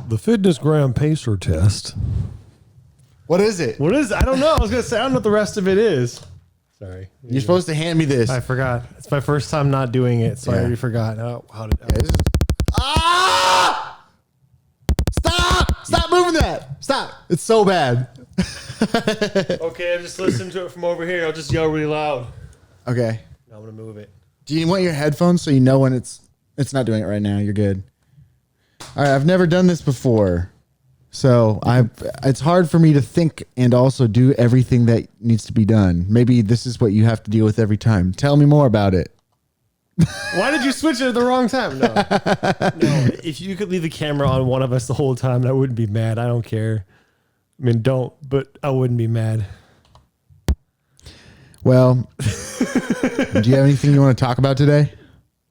The Fitnessgram pacer test. What is it? What is? I don't know. I was gonna say I don't know what the rest of it is. Sorry. You're supposed to hand me this. I forgot. It's my first time not doing it, so I already forgot. How did? Ah! Stop moving that. Stop. It's so bad. Okay, I just listened to it from over here. I'll just yell really loud. Okay. Now I'm gonna move it. Do you want your headphones so you know when it's not doing it right now? You're good. All right. I've never done this before. So it's hard for me to think and also do everything that needs to be done. Maybe this is what you have to deal with every time. Tell me more about it. Why did you switch it at the wrong time? No. If you could leave the camera on one of us the whole time, I wouldn't be mad. I don't care. I mean, don't, but I wouldn't be mad. Well, do you have anything you want to talk about today?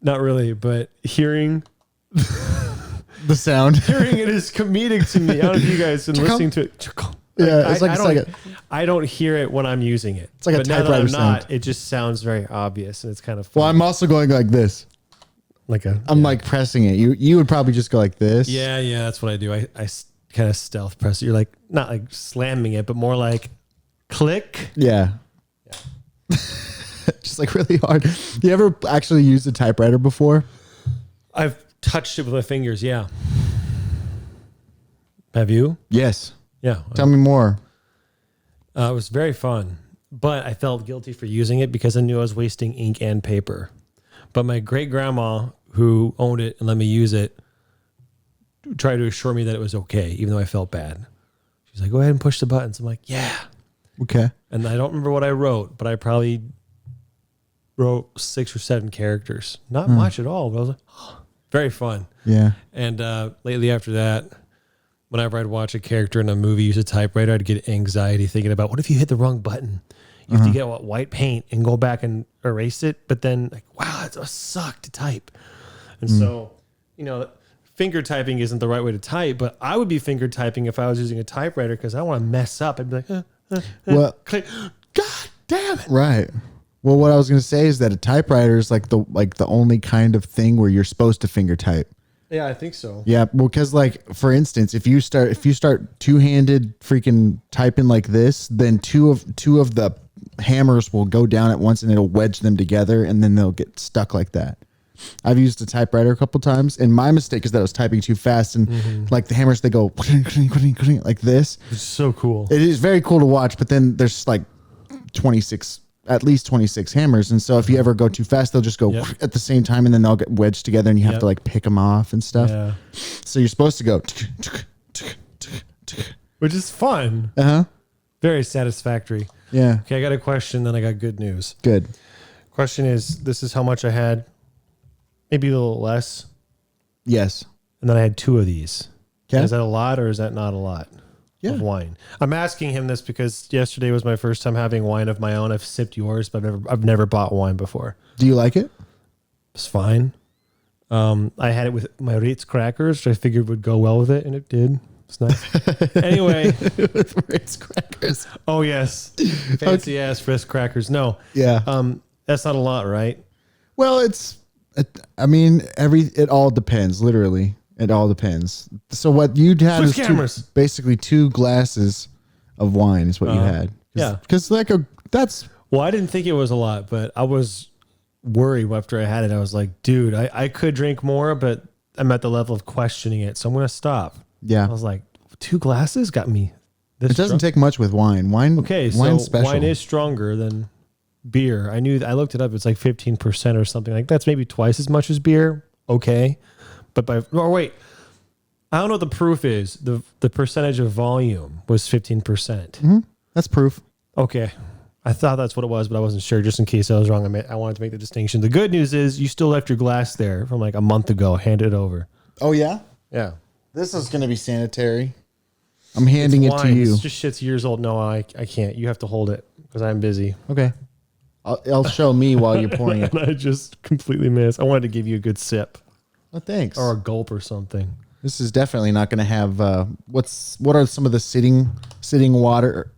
Not really, but hearing the sound. Hearing it is comedic to me. I don't know if you guys been listening to it. Yeah, it's like I don't hear it when I'm using it. It's like a typewriter sound. It just sounds very obvious, and it's kind of fun. Well, I'm also going like this. I'm like pressing it. You would probably just go like this. Yeah, that's what I do. I kind of stealth press it. You're like not like slamming it, but more like click. Yeah. Just like really hard. You ever actually used a typewriter before? I've touched it with my fingers. Yeah. Have you? Yes. Yeah. Tell me more. It was very fun, but I felt guilty for using it because I knew I was wasting ink and paper. But my great grandma, who owned it and let me use it, tried to assure me that it was okay, even though I felt bad. She's like, "Go ahead and push the buttons." I'm like, "Yeah." Okay. And I don't remember what I wrote, but I probably wrote 6 or 7 characters. Not much at all, but I was like, oh, very fun. Yeah. And lately after that, whenever I'd watch a character in a movie use a typewriter, I'd get anxiety thinking about, what if you hit the wrong button? You have to get white paint and go back and erase it. But then, like, wow, it's a suck to type. And so, finger typing isn't the right way to type, but I would be finger typing if I was using a typewriter because I don't want to mess up. I'd be like, well, click. God damn it. Right. Well, what I was going to say is that a typewriter is like the only kind of thing where you're supposed to finger type. Yeah, I think so. Yeah, well, because like for instance, if you start two-handed freaking typing like this, then two of the hammers will go down at once and it'll wedge them together, and then they'll get stuck like that. I've used a typewriter a couple times, and my mistake is that I was typing too fast, and like the hammers, they go like this. It's so cool. It is very cool to watch, but then there's like at least 26 hammers, and so if you ever go too fast, they'll just go at the same time, and then they'll get wedged together, and you have to like pick them off and stuff. Yeah. So you're supposed to go, which is fun. Very satisfactory. Yeah. Okay, I got a question, then I got good news. Good. Question is, this is how much I had, maybe a little less. Yes. And then I had 2 of these. Okay. Is that a lot or is that not a lot? Of wine. I'm asking him this because yesterday was my first time having wine of my own. I've sipped yours, but I've never bought wine before. Do you like it? It's fine. I had it with my Ritz crackers, which I figured would go well with it, and it did. It's nice. Anyway, with Ritz crackers. Oh yes, fancy ass Ritz crackers. No, yeah. That's not a lot, right? Well, it all depends. Literally. It all depends. So what you'd had is basically 2 glasses of wine is what you had. Yeah. Because that's... Well, I didn't think it was a lot, but I was worried after I had it. I was like, dude, I could drink more, but I'm at the level of questioning it. So I'm going to stop. Yeah. I was like, 2 glasses got me this. It doesn't take much with wine. Wine's special. Wine is stronger than beer. I looked it up. It's like 15% or something. Like that's maybe twice as much as beer. Okay. But I don't know what the proof is. The percentage of volume was 15%. That's proof. Okay. I thought that's what it was, but I wasn't sure. Just in case I was wrong, I wanted to make the distinction. The good news is you still left your glass there from like a month ago. Hand it over. Oh, yeah? Yeah. This is going to be sanitary. I'm handing it to you. It's just shit's years old. No, I can't. You have to hold it because I'm busy. Okay. I'll show me while you're pouring it. And I just completely missed. I wanted to give you a good sip. Oh, thanks. Or a gulp or something. This is definitely not going to have what are some of the sitting water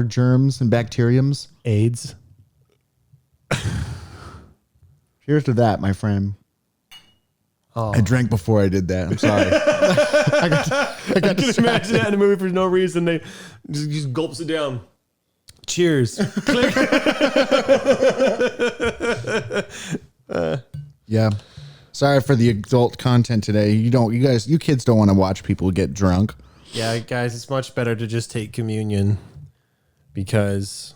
germs and bacteriums? AIDS. Cheers to that, my friend. I drank before I did that. I'm sorry. I can imagine that in a movie for no reason. They just gulps it down. Cheers. Click. Yeah. Sorry for the adult content today. You kids don't want to watch people get drunk. Yeah, guys, it's much better to just take communion because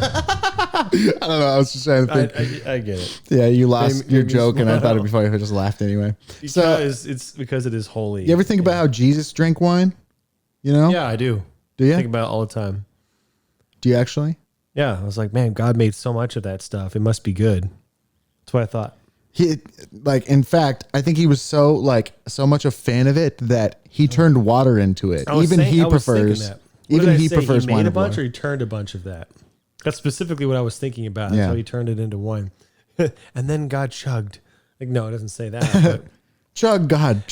I don't know. I was just trying to think. I get it. Yeah, you lost your joke, and I thought it'd be funny if I just laughed anyway. Because it's because it is holy. You ever think about how Jesus drank wine? You know? Yeah, I do. Do you? I think about it all the time. Do you actually? Yeah, I was like, man, God made so much of that stuff. It must be good. That's what I thought. In fact, I think he was so much a fan of it that he turned water into it. Even he prefers He made wine a of bunch, water. or he turned a bunch of that. That's specifically what I was thinking about. That's Yeah. how he turned it into wine. And then God chugged. Like, no, it doesn't say that. But Chug God.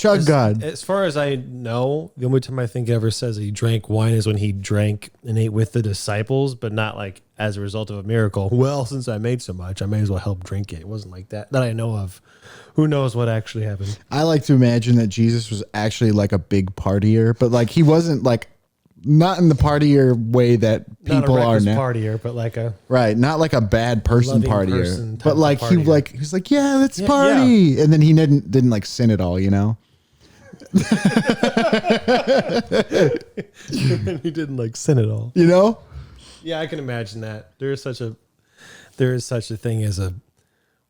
as far as I know, the only time I think it ever says that he drank wine is when he drank and ate with the disciples, but not like as a result of a miracle. Well, since I made so much, I may as well help drink it. It wasn't like that I know of. Who knows what actually happened? I like to imagine that Jesus was actually like a big partier, but like he wasn't like not in the partier way that people not a are now. partier, but like a Right, not like a bad person loving partier, person type but of like partier. he's like, yeah, let's party, and then he didn't like sin at all, you know. He didn't like sin at all. You know? Yeah, I can imagine that. There is such a thing as a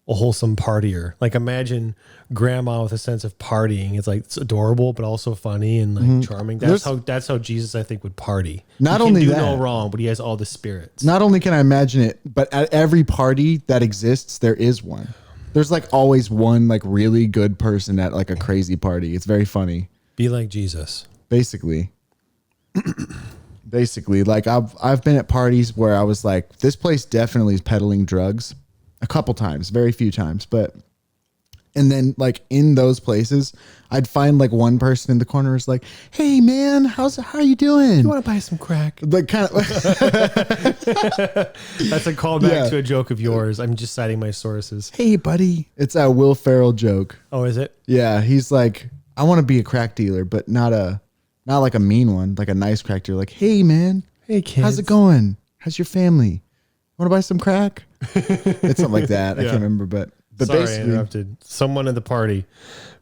wholesome partier. Like imagine grandma with a sense of partying. It's adorable, but also funny and like charming. That's how Jesus, I think, would party. Not he only can do that, no wrong, but he has all the spirits. not only can I imagine it, but at every party that exists, there is one. There's like always one like really good person at like a crazy party. It's very funny. Be like Jesus. Basically, like I've been at parties where I was like, this place definitely is peddling drugs a couple times, very few times, and then like in those places, I'd find like one person in the corner is like, hey man, how are you doing? You want to buy some crack? Like kind of That's a callback to a joke of yours. I'm just citing my sources. hey buddy. It's a Will Ferrell joke. Oh, is it? Yeah. He's like, I want to be a crack dealer, but not like a mean one, like a nice crack dealer. Like, hey man, Hey kids. how's it going? How's your family? Want to buy some crack? It's something like that. I Yeah. can't remember, but Sorry, I basically, interrupted. Someone at the party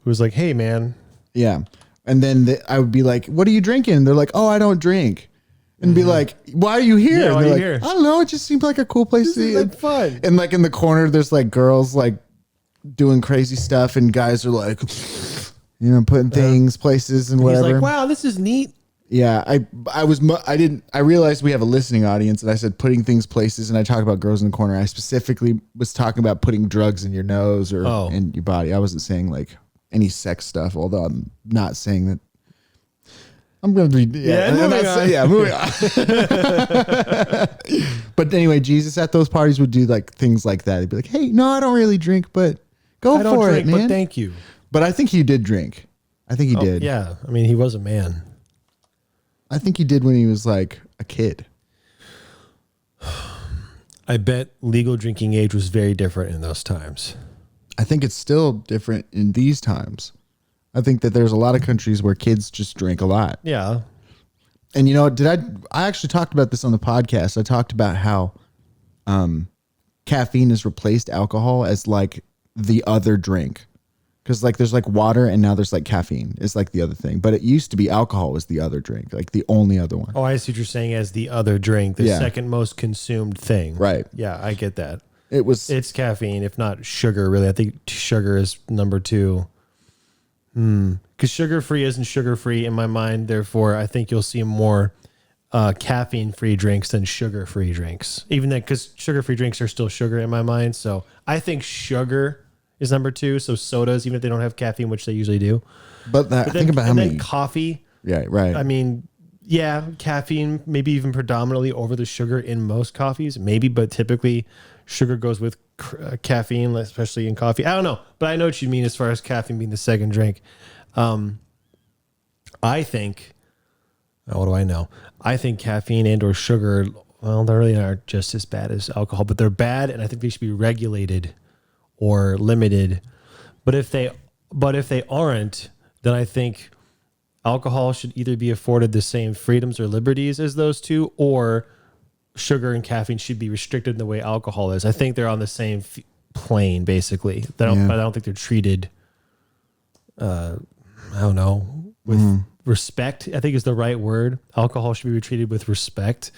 who was like, hey man. yeah. And then I would be like, what are you drinking? They're like, oh, I don't drink. And be like, why are you here? Yeah, And why they're are you like, here? I don't know. It just seems like a cool place to This is, be. like, fun. And like in the corner, there's like girls like doing crazy stuff, and guys are like, putting things, places, and He's whatever. like, wow, this is neat. Yeah, I realized we have a listening audience, and I said putting things places, and I talk about girls in the corner. I specifically was talking about putting drugs in your nose or in your body. I wasn't saying like any sex stuff, although I'm not saying that. I'm going to be moving on. But anyway, Jesus at those parties would do like things like that. He'd be like, "Hey, no, I don't really drink, but go I don't for drink, it, man." but thank you. But I think he did drink. I think he did. Yeah, I mean, he was a man. I think he did when he was like a kid. I bet legal drinking age was very different in those times. I think it's still different in these times. I think that there's a lot of countries where kids just drink a lot. Yeah. And I actually talked about this on the podcast. I talked about how caffeine has replaced alcohol as like the other drink. Because like there's like water and now there's like caffeine is like the other thing. But it used to be alcohol was the other drink, like the only other one. Oh, I see what you're saying as the other drink, the Yeah. second most consumed thing. Right. Yeah, I get that. It's caffeine, if not sugar, really. I think sugar is number 2. Because sugar-free isn't sugar-free in my mind. Therefore, I think you'll see more caffeine-free drinks than sugar-free drinks. Even that, because sugar-free drinks are still sugar in my mind. So I think sugar is number 2. So sodas, even if they don't have caffeine, which they usually do. but think about how many coffee. Yeah, right. I mean, yeah, caffeine, maybe even predominantly over the sugar in most coffees, maybe, but typically sugar goes with caffeine, especially in coffee. I don't know, but I know what you mean as far as caffeine being the second drink. I think, what do I know? I think caffeine and or sugar well, they really aren't just as bad as alcohol, but they're bad, and I think they should be regulated or limited. But if they aren't, then I think alcohol should either be afforded the same freedoms or liberties as those two, or sugar and caffeine should be restricted in the way alcohol is. I think they're on the same plane, basically. But I don't think they're treated, I don't know, with respect, I think is the right word. Alcohol should be treated with respect,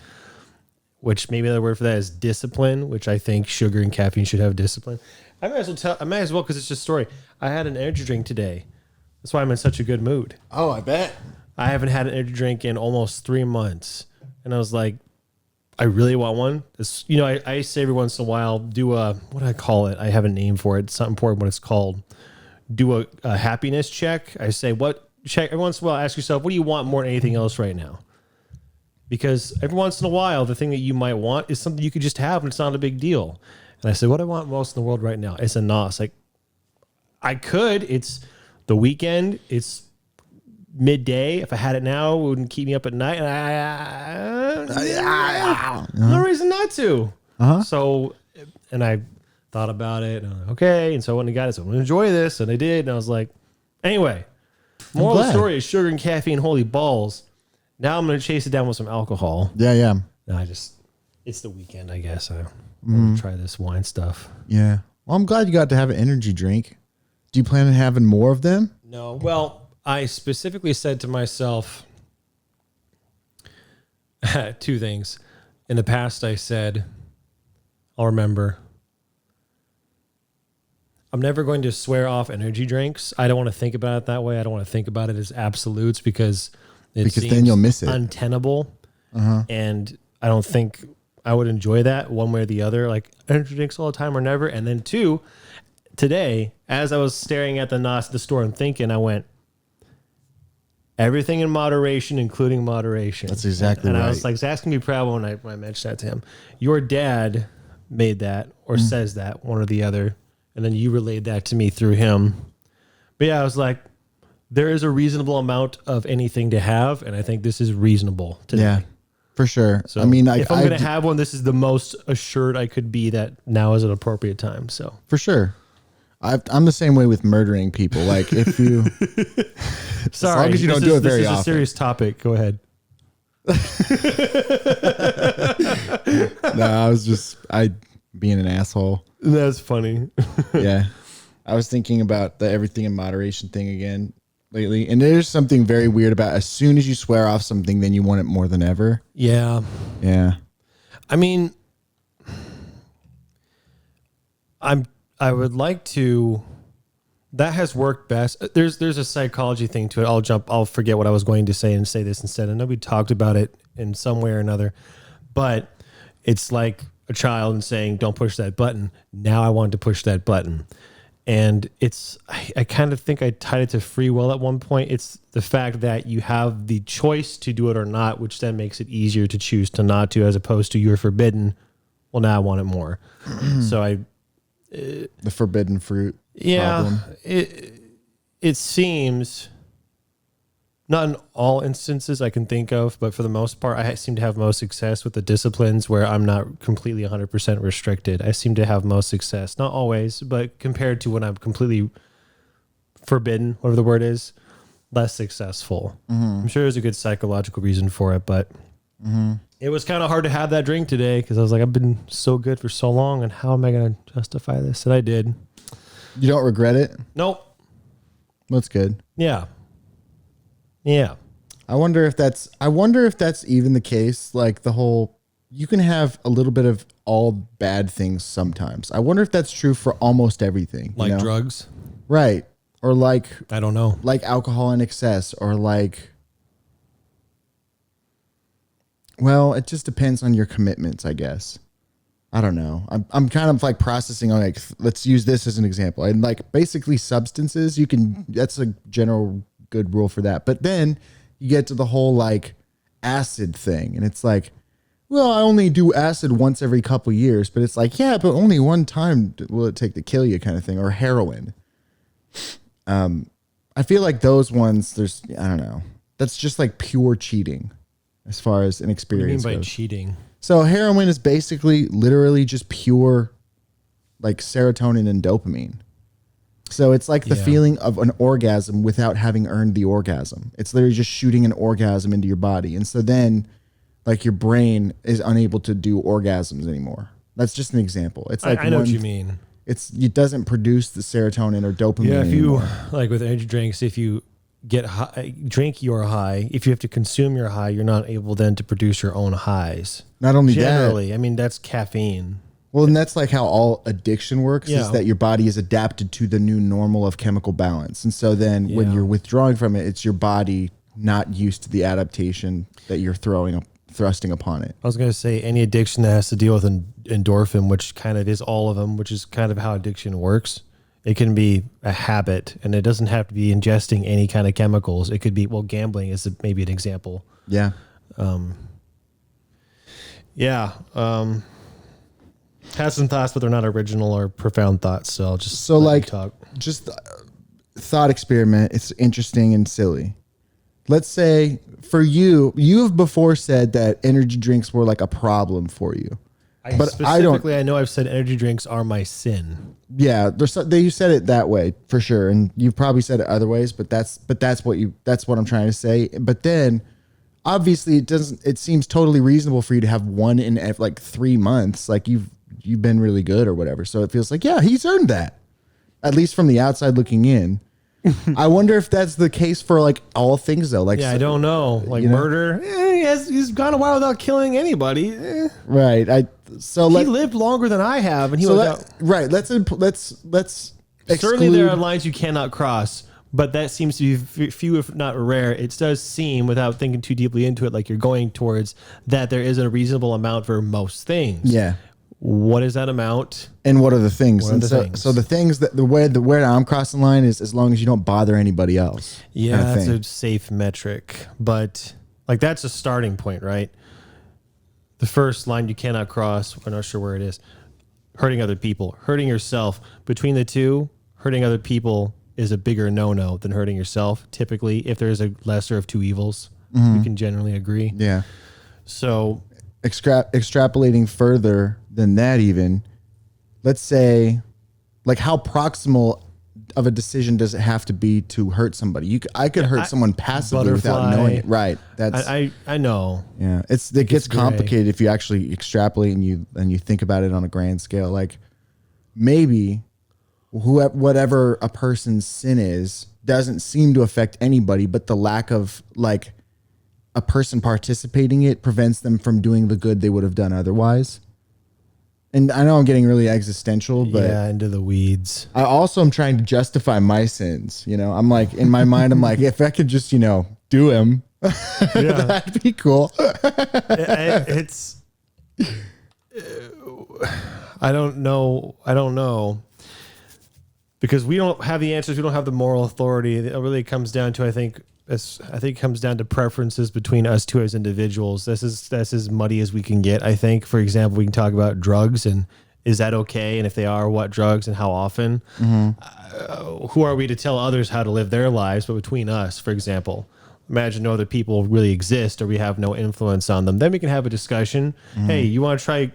which maybe the word for that is discipline, which I think sugar and caffeine should have discipline. I might as well, because it's just a story. I had an energy drink today. That's why I'm in such a good mood. Oh, I bet. I haven't had an energy drink in almost 3 months. And I was like, I really want one. It's, I say every once in a while, do a, what do I call it? I have a name for it. It's not important what it's called. Do a happiness check. I say, check every once in a while, ask yourself, what do you want more than anything else right now? Because every once in a while, the thing that you might want is something you could just have and it's not a big deal. And I said, what I want most in the world right now is a NOS. Like, it's the weekend, it's midday. If I had it now, it wouldn't keep me up at night. No reason not to. So, and I thought about it. And I was like, okay. And so I went and got it. So I'm going to enjoy this. And I did. And I was like, anyway, moral of the story is sugar and caffeine, holy balls. Now I'm going to chase it down with some alcohol. Yeah. No, it's the weekend, I guess. I'm going to try this wine stuff. Yeah. Well, I'm glad you got to have an energy drink. Do you plan on having more of them? No. Well, I specifically said to myself 2 things. In the past, I said, I'll remember, I'm never going to swear off energy drinks. I don't want to think about it that way. I don't want to think about it as absolutes because then you'll miss it. Untenable. And I don't think I would enjoy that one way or the other. Like energy drinks all the time or never. And then 2, today, as I was staring at the NOS at the store and thinking, I went, everything in moderation, including moderation. That's exactly right. And I was like, it's asking me proud when I mentioned that to him. Your dad made that or says that, one or the other. And then you relayed that to me through him. But yeah, I was like, there is a reasonable amount of anything to have. And I think this is reasonable today. Yeah, for sure. So if I'm going to have one, this is the most assured I could be that now is an appropriate time. So for sure. I'm the same way with murdering people. Like if you, sorry, as long as you don't do it very often. This is a serious topic. Go ahead. No, I was being an asshole. That's funny. Yeah. I was thinking about the everything in moderation thing again lately. And there's something very weird about as soon as you swear off something, then you want it more than ever. Yeah. Yeah. I mean, I would like to, that has worked best. There's a psychology thing to it. I'll forget what I was going to say and say this instead. I know we talked about it in some way or another, but it's like a child and saying, don't push that button. Now I want to push that button. And I kind of think I tied it to free will at one point. It's the fact that you have the choice to do it or not, which then makes it easier to choose to not to, as opposed to you're forbidden. Well, now I want it more. So the forbidden fruit. Yeah, problem. It seems, not in all instances I can think of, but for the most part, I seem to have most success with the disciplines where I'm not completely 100% restricted. I seem to have most success, not always, but compared to when I'm completely forbidden, whatever the word is, less successful. I'm sure there's a good psychological reason for it, but it was kind of hard to have that drink today because I was like, I've been so good for so long, and how am I going to justify this? And I did. You don't regret it? Nope. That's good. Yeah. I wonder if that's even the case. Like the whole, you can have a little bit of all bad things sometimes. I wonder if that's true for almost everything. Like drugs? Right. Or like, I don't know. Like alcohol in excess or like, well, it just depends on your commitments, I guess. I don't know. I'm kind of like processing on like, let's use this as an example. And like basically substances, that's a general good rule for that. But then you get to the whole like acid thing. And it's like, well, I only do acid once every couple years, but it's like, yeah, but only one time will it take to kill you kind of thing. Or heroin. I feel like those ones, I don't know. That's just like pure cheating as far as an experience What do you mean by goes. cheating? So heroin is basically literally just pure like serotonin and dopamine. So it's like the feeling of an orgasm without having earned the orgasm. It's literally just shooting an orgasm into your body. And so then like your brain is unable to do orgasms anymore. That's just an example. It's like I know what you mean. It doesn't produce the serotonin or dopamine. Yeah, if anymore. you like with energy drinks, if you get high, drink your high, if you have to consume your high, you're not able then to produce your own highs. Not only Generally, that, I mean that's caffeine. well, and that's like how all addiction works, Yeah. is that your body is adapted to the new normal of chemical balance. And so then when you're withdrawing from it, it's your body not used to the adaptation that you're thrusting upon it. I was going to say any addiction that has to deal with endorphin, which kind of is all of them, which is kind of how addiction works. It can be a habit, and it doesn't have to be ingesting any kind of chemicals. It could be, well, gambling is maybe an example. Yeah. Had some thoughts, but they're not original or profound thoughts. So I'll just talk. Just thought experiment. It's interesting and silly. Let's say for you have before said that energy drinks were like a problem for you. I know I've said energy drinks are my sin. Yeah, you said it that way for sure, and you've probably said it other ways, but that's what I'm trying to say. But then, obviously, it seems totally reasonable for you to have one in like 3 months. Like you've been really good or whatever. So it feels like, yeah, he's earned that, at least from the outside looking in. I wonder if that's the case for like all things though. Like, I don't know. Like murder, he's gone a while without killing anybody. Right. He lived longer than I have, and let's certainly there are lines you cannot cross. But that seems to be few, if not rare. It does seem, without thinking too deeply into it, like you're going towards that there is a reasonable amount for most things. Yeah. What is that amount? And what are the things? So the things that where I'm crossing the line is as long as you don't bother anybody else. Yeah, that's a safe metric. But like that's a starting point, right? The first line you cannot cross, I'm not sure where it is. Hurting other people, hurting yourself. Between the two, hurting other people is a bigger no-no than hurting yourself. Typically, if there's a lesser of two evils, we can generally agree. Yeah. So extrapolating further than that, even, let's say, like how proximal of a decision does it have to be to hurt somebody? I could hurt someone passively without knowing it. Right. That's I know. Yeah. It gets complicated if you actually extrapolate and you think about it on a grand scale. Like maybe whatever a person's sin is doesn't seem to affect anybody, but the lack of like a person participating in it prevents them from doing the good they would have done otherwise. And I know I'm getting really existential, but into the weeds. I also am trying to justify my sins. I'm like, in my mind, I'm like, if I could just, do him, that'd be cool. It's, I don't know. Because we don't have the answers. We don't have the moral authority. It really comes down to, I think it comes down to preferences between us two as individuals. That's as muddy as we can get. I think, for example, we can talk about drugs and is that okay? And if they are, what drugs and how often? Who are we to tell others how to live their lives? But between us, for example, imagine no other people really exist or we have no influence on them. Then we can have a discussion. Hey, you want to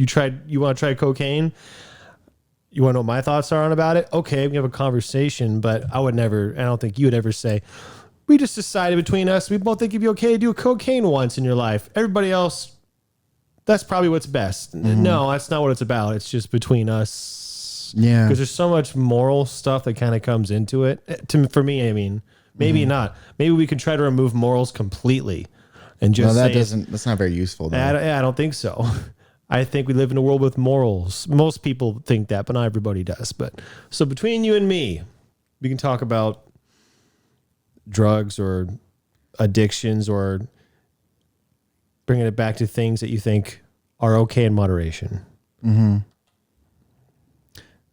try cocaine? You want to know what my thoughts are on about it? Okay, we have a conversation, but I don't think you would ever say, we just decided between us, we both think it'd be okay to do cocaine once in your life. Everybody else, that's probably what's best. No, that's not what it's about. It's just between us. Yeah. Because there's so much moral stuff that kind of comes into it. For me, I mean, maybe not. Maybe we can try to remove morals completely and just that's not very useful though. I don't think so. I think we live in a world with morals. Most people think that, but not everybody does. But so between you and me, we can talk about drugs or addictions or bringing it back to things that you think are okay in moderation.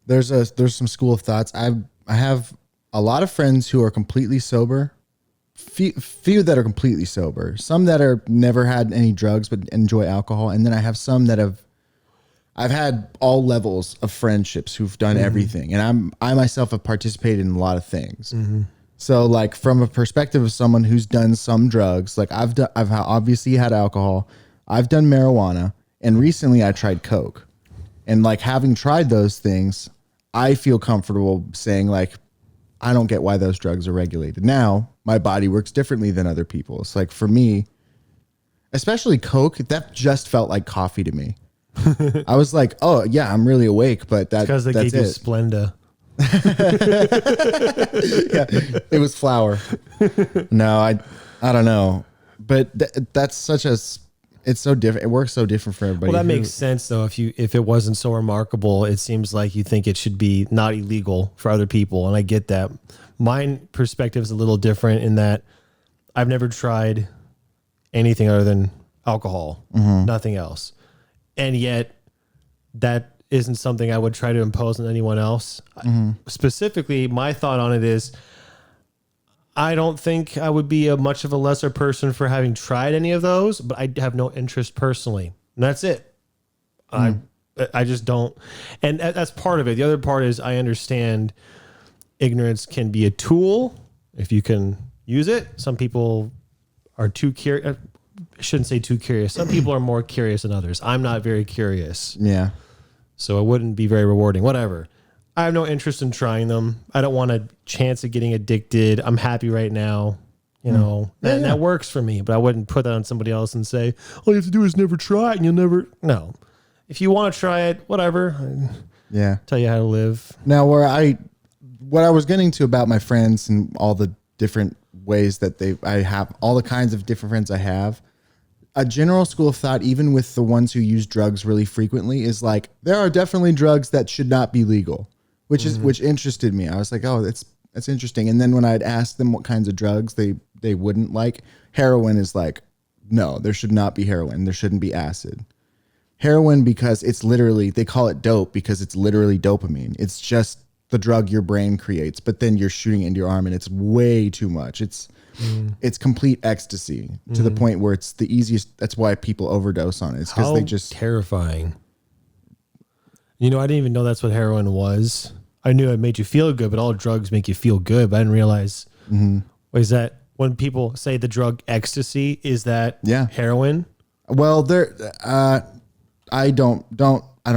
There's some school of thoughts. I have a lot of friends who are completely sober, few that are completely sober, some that are never had any drugs but enjoy alcohol, and then I have some that I've had all levels of friendships who've done everything, and I myself have participated in a lot of things. So like from a perspective of someone who's done some drugs, like I've obviously had alcohol, I've done marijuana, and recently I tried coke. And like having tried those things, I feel comfortable saying like, I don't get why those drugs are regulated. Now, my body works differently than other people's. Like for me, especially coke, that just felt like coffee to me. I was like, oh yeah, I'm really awake, but that's because they that's gave you it. Splenda. Yeah, it was flour. No, I don't know, but that's such a, it's so different. It works so different for everybody. Well, that makes sense though. If it wasn't so remarkable, it seems like you think it should be not illegal for other people, and I get that. Mine perspective is a little different in that I've never tried anything other than alcohol, nothing else, and yet that isn't something I would try to impose on anyone else. Specifically, my thought on it is, I don't think I would be much of a lesser person for having tried any of those, but I have no interest personally. And that's it. I just don't. And that's part of it. The other part is I understand ignorance can be a tool if you can use it. Some people are too curious. I shouldn't say too curious. Some people are more curious than others. I'm not very curious. Yeah. So it wouldn't be very rewarding. Whatever. I have no interest in trying them. I don't want a chance of getting addicted. I'm happy right now. You know, that works for me, but I wouldn't put that on somebody else and say, all you have to do is never try it and you'll never. No. If you want to try it, whatever. Yeah. Tell you how to live. Now, what I was getting to about my friends and all the different ways that I have all the kinds of different friends I have, a general school of thought, even with the ones who use drugs really frequently, is like, there are definitely drugs that should not be legal, which interested me. I was like, oh, that's interesting. And then when I'd ask them what kinds of drugs they wouldn't like, heroin is like, no, there should not be heroin. There shouldn't be acid. Heroin, because it's literally, they call it dope because it's literally dopamine. It's just the drug your brain creates, but then you're shooting it into your arm and it's way too much. It's complete ecstasy to the point where it's the easiest. That's why people overdose on it. It's because they just terrifying. You know, I didn't even know that's what heroin was. I knew it made you feel good, but all drugs make you feel good. But I didn't realize, is that when people say the drug ecstasy, is that heroin? Well, I don't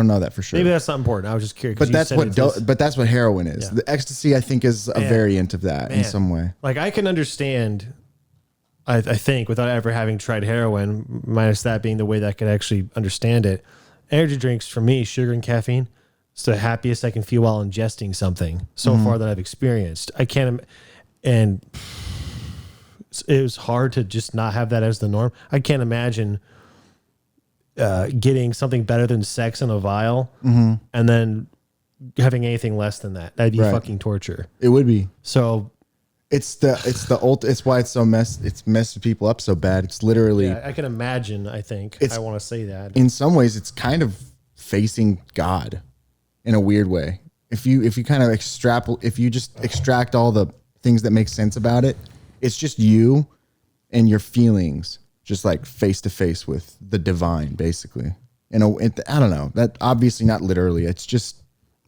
know that for sure. Maybe that's not important. I was just curious. But that's what heroin is. Yeah. The ecstasy, I think, is a variant of that in some way. Like I can understand, I think, without ever having tried heroin, minus that being the way that I could actually understand it. Energy drinks for me, sugar and caffeine, it's the happiest I can feel while ingesting something so far that I've experienced. I can't, and it was hard to just not have that as the norm. I can't imagine getting something better than sex in a vial and then having anything less than that. That'd be fucking torture. It would be. So it's why it's so it's messed people up so bad. It's literally, I can imagine. I think I want to say that in some ways it's kind of facing God in a weird way. If you kind of if you just extract all the things that make sense about it, it's just you and your feelings just like face to face with the divine, basically. I don't know, that obviously not literally. It's just,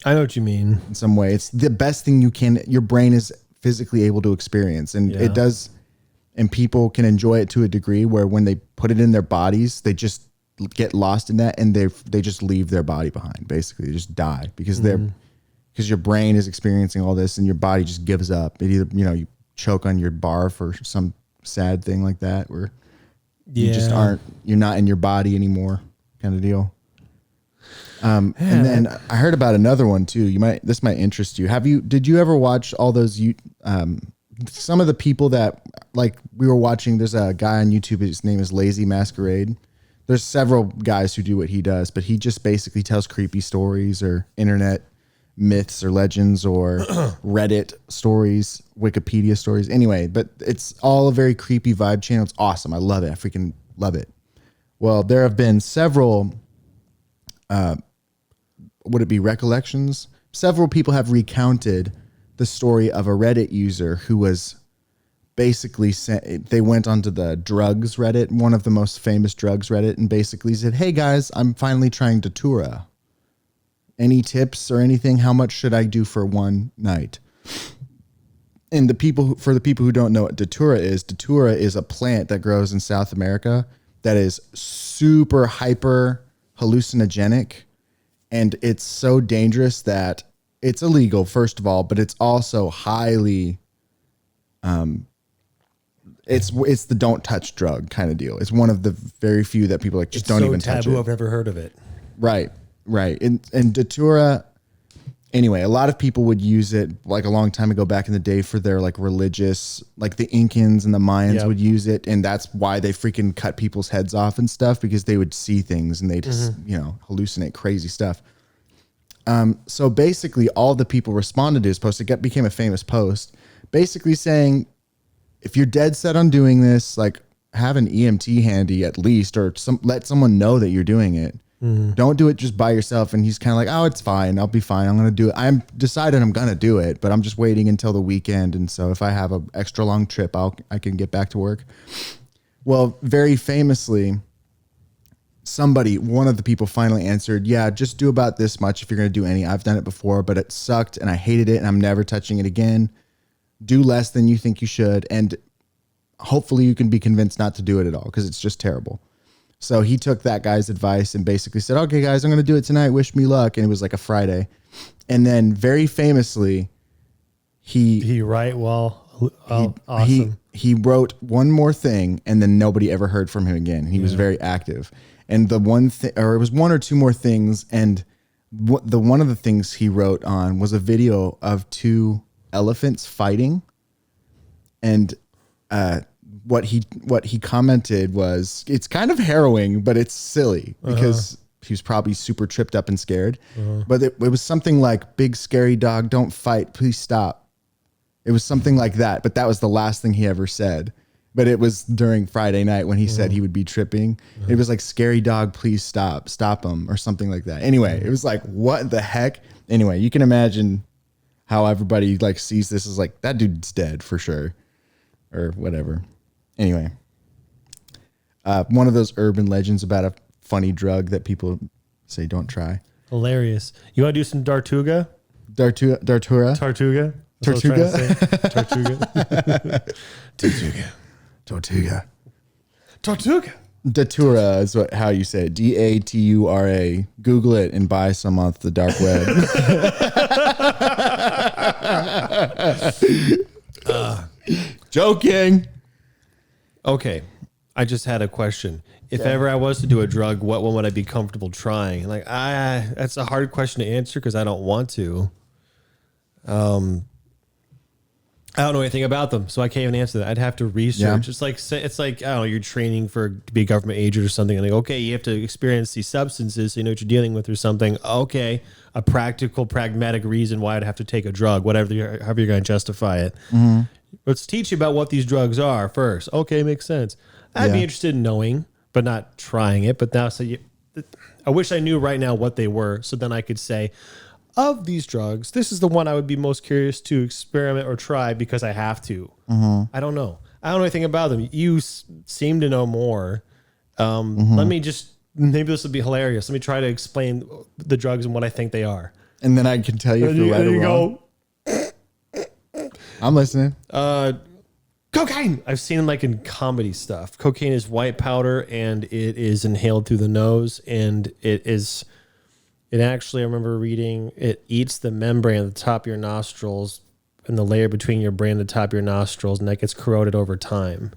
I know what you mean. In some way, it's the best thing your brain is physically able to experience. And it does, and people can enjoy it to a degree where when they put it in their bodies, they just get lost in that and they just leave their body behind. Basically, they just die because because your brain is experiencing all this and your body just gives up. It either, you choke on your barf or some sad thing like that where you just you're not in your body anymore, kind of deal. And then I heard about another one too. This might interest you. Did you ever watch all those, some of the people that, like, we were watching, there's a guy on YouTube, his name is Lazy Masquerade. There's several guys who do what he does, but he just basically tells creepy stories or internet myths or legends or Reddit stories, Wikipedia stories. Anyway, but it's all a very creepy vibe channel. It's awesome. I love it. I freaking love it. Well, there have been several, would it be recollections? Several people have recounted the story of a Reddit user who was basically they went onto the drugs Reddit, one of the most famous drugs Reddit, and basically said, hey guys, I'm finally trying Datura. Any tips or anything? How much should I do for one night? And for the people who don't know what Datura is a plant that grows in South America that is super hyper hallucinogenic, and it's so dangerous that it's illegal, first of all, but it's also highly it's the don't touch drug kind of deal. It's one of the very few that people like just don't even touch it. I've never heard of it. Right. And Datura, anyway, a lot of people would use it like a long time ago back in the day for their like religious, like the Incans and the Mayans would use it. And that's why they freaking cut people's heads off and stuff, because they would see things and they just, hallucinate crazy stuff. So basically all the people responded to his post. It became a famous post basically saying, if you're dead set on doing this, like have an EMT handy at least, or let someone know that you're doing it. Don't do it just by yourself. And he's kind of like, oh, it's fine. I'll be fine. I'm going to do it. I'm decided I'm going to do it, but I'm just waiting until the weekend. And so if I have an extra long trip, I can get back to work. Well, very famously, one of the people finally answered, yeah, just do about this much if you're going to do any. I've done it before, but it sucked and I hated it and I'm never touching it again. Do less than you think you should. And hopefully you can be convinced not to do it at all, because it's just terrible. So he took that guy's advice and basically said, okay, guys, I'm going to do it tonight. Wish me luck. And it was like a Friday. And then very famously, he wrote one more thing, and then nobody ever heard from him again. He was very active. And the one thing, or it was one or two more things. And one of the things he wrote on was a video of two elephants fighting. And, what he commented was, it's kind of harrowing, but it's silly because he was probably super tripped up and scared. But it was something like, big scary dog, don't fight, please stop. It was something like that, but that was the last thing he ever said. But it was during Friday night when he said he would be tripping. It was like, scary dog, please stop him, or something like that. Anyway, it was like, what the heck? Anyway, you can imagine how everybody like sees this as like, that dude's dead for sure, or whatever. Anyway, one of those urban legends about a funny drug that people say don't try. Hilarious. You want to do some Datura? Datura? Tortuga? Tortuga. Datura is how you say it. Datura. Google it and buy some off the dark web. Joking. Okay, I just had a question. If ever I was to do a drug, what one would I be comfortable trying? Like, that's a hard question to answer because I don't want to. I don't know anything about them, so I can't even answer that. I'd have to research. Yeah. It's like I don't know. You're training to be a government agent or something, and like, okay, you have to experience these substances, so you know what you're dealing with or something. Okay, a pragmatic reason why I'd have to take a drug, however you're going to justify it. Mm-hmm. Let's teach you about what these drugs are first. Okay, makes sense. I'd be interested in knowing, but not trying it. But now, I wish I knew right now what they were, so then I could say, of these drugs, this is the one I would be most curious to experiment or try because I have to. Mm-hmm. I don't know. I don't know anything about them. You seem to know more. Maybe this would be hilarious. Let me try to explain the drugs and what I think they are. And then I can tell you if you're right or wrong. I'm listening. Cocaine. I've seen them like in comedy stuff. Cocaine is white powder and it is inhaled through the nose, and it actually, I remember reading, it eats the membrane at the top of your nostrils and the layer between your brain and the top of your nostrils, and that gets corroded over time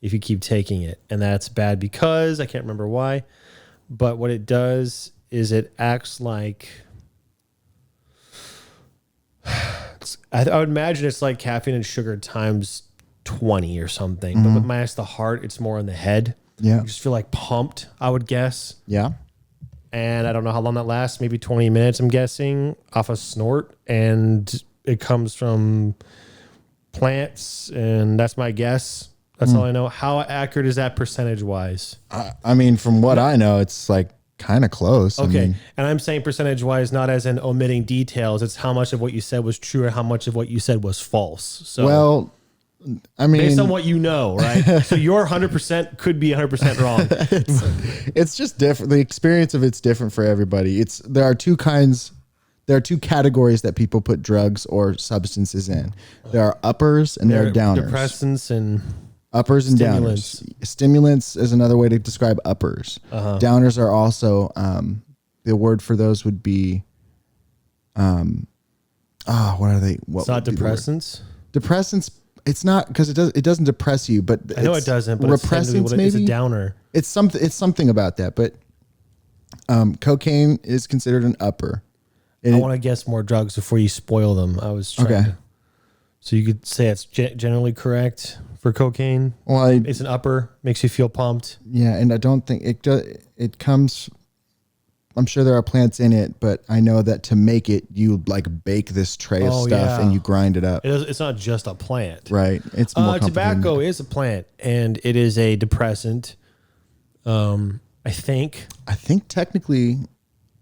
if you keep taking it. And that's bad because I can't remember why, but what it does is it acts like, I would imagine it's like caffeine and sugar times 20 or something. Mm-hmm. But minus the heart, it's more in the head. Yeah. You just feel like pumped, I would guess. Yeah. And I don't know how long that lasts. Maybe 20 minutes, I'm guessing, off a snort. And it comes from plants. And that's my guess. That's all I know. How accurate is that percentage-wise? I mean, from what I know, it's like kind of close. Okay. And I'm saying percentage-wise, not as in omitting details. It's how much of what you said was true or how much of what you said was false. So, well, I mean, based on what you know, right? So your 100% could be 100% wrong. It's just different. The experience of it's different for everybody. There are two categories that people put drugs or substances in. There are uppers and there are downers. Depressants and Uppers and Stimulants. downers. Stimulants is another way to describe uppers. Downers are also the word for those would be what are they? What It's not would be the word? depressants. Depressants. It's not because it doesn't depress you, but I know it doesn't, but it's technically what it's a downer. It's something about that. But cocaine is considered an upper. I want to guess more drugs before you spoil them. I was trying to. So you could say it's generally correct for cocaine. Well, it's an upper, makes you feel pumped. Yeah, and I don't think it does. It comes. I'm sure there are plants in it, but I know that to make it, you like bake this tray of stuff and you grind it up. It's not just a plant, right? It's more tobacco is a plant, and it is a depressant. I think technically,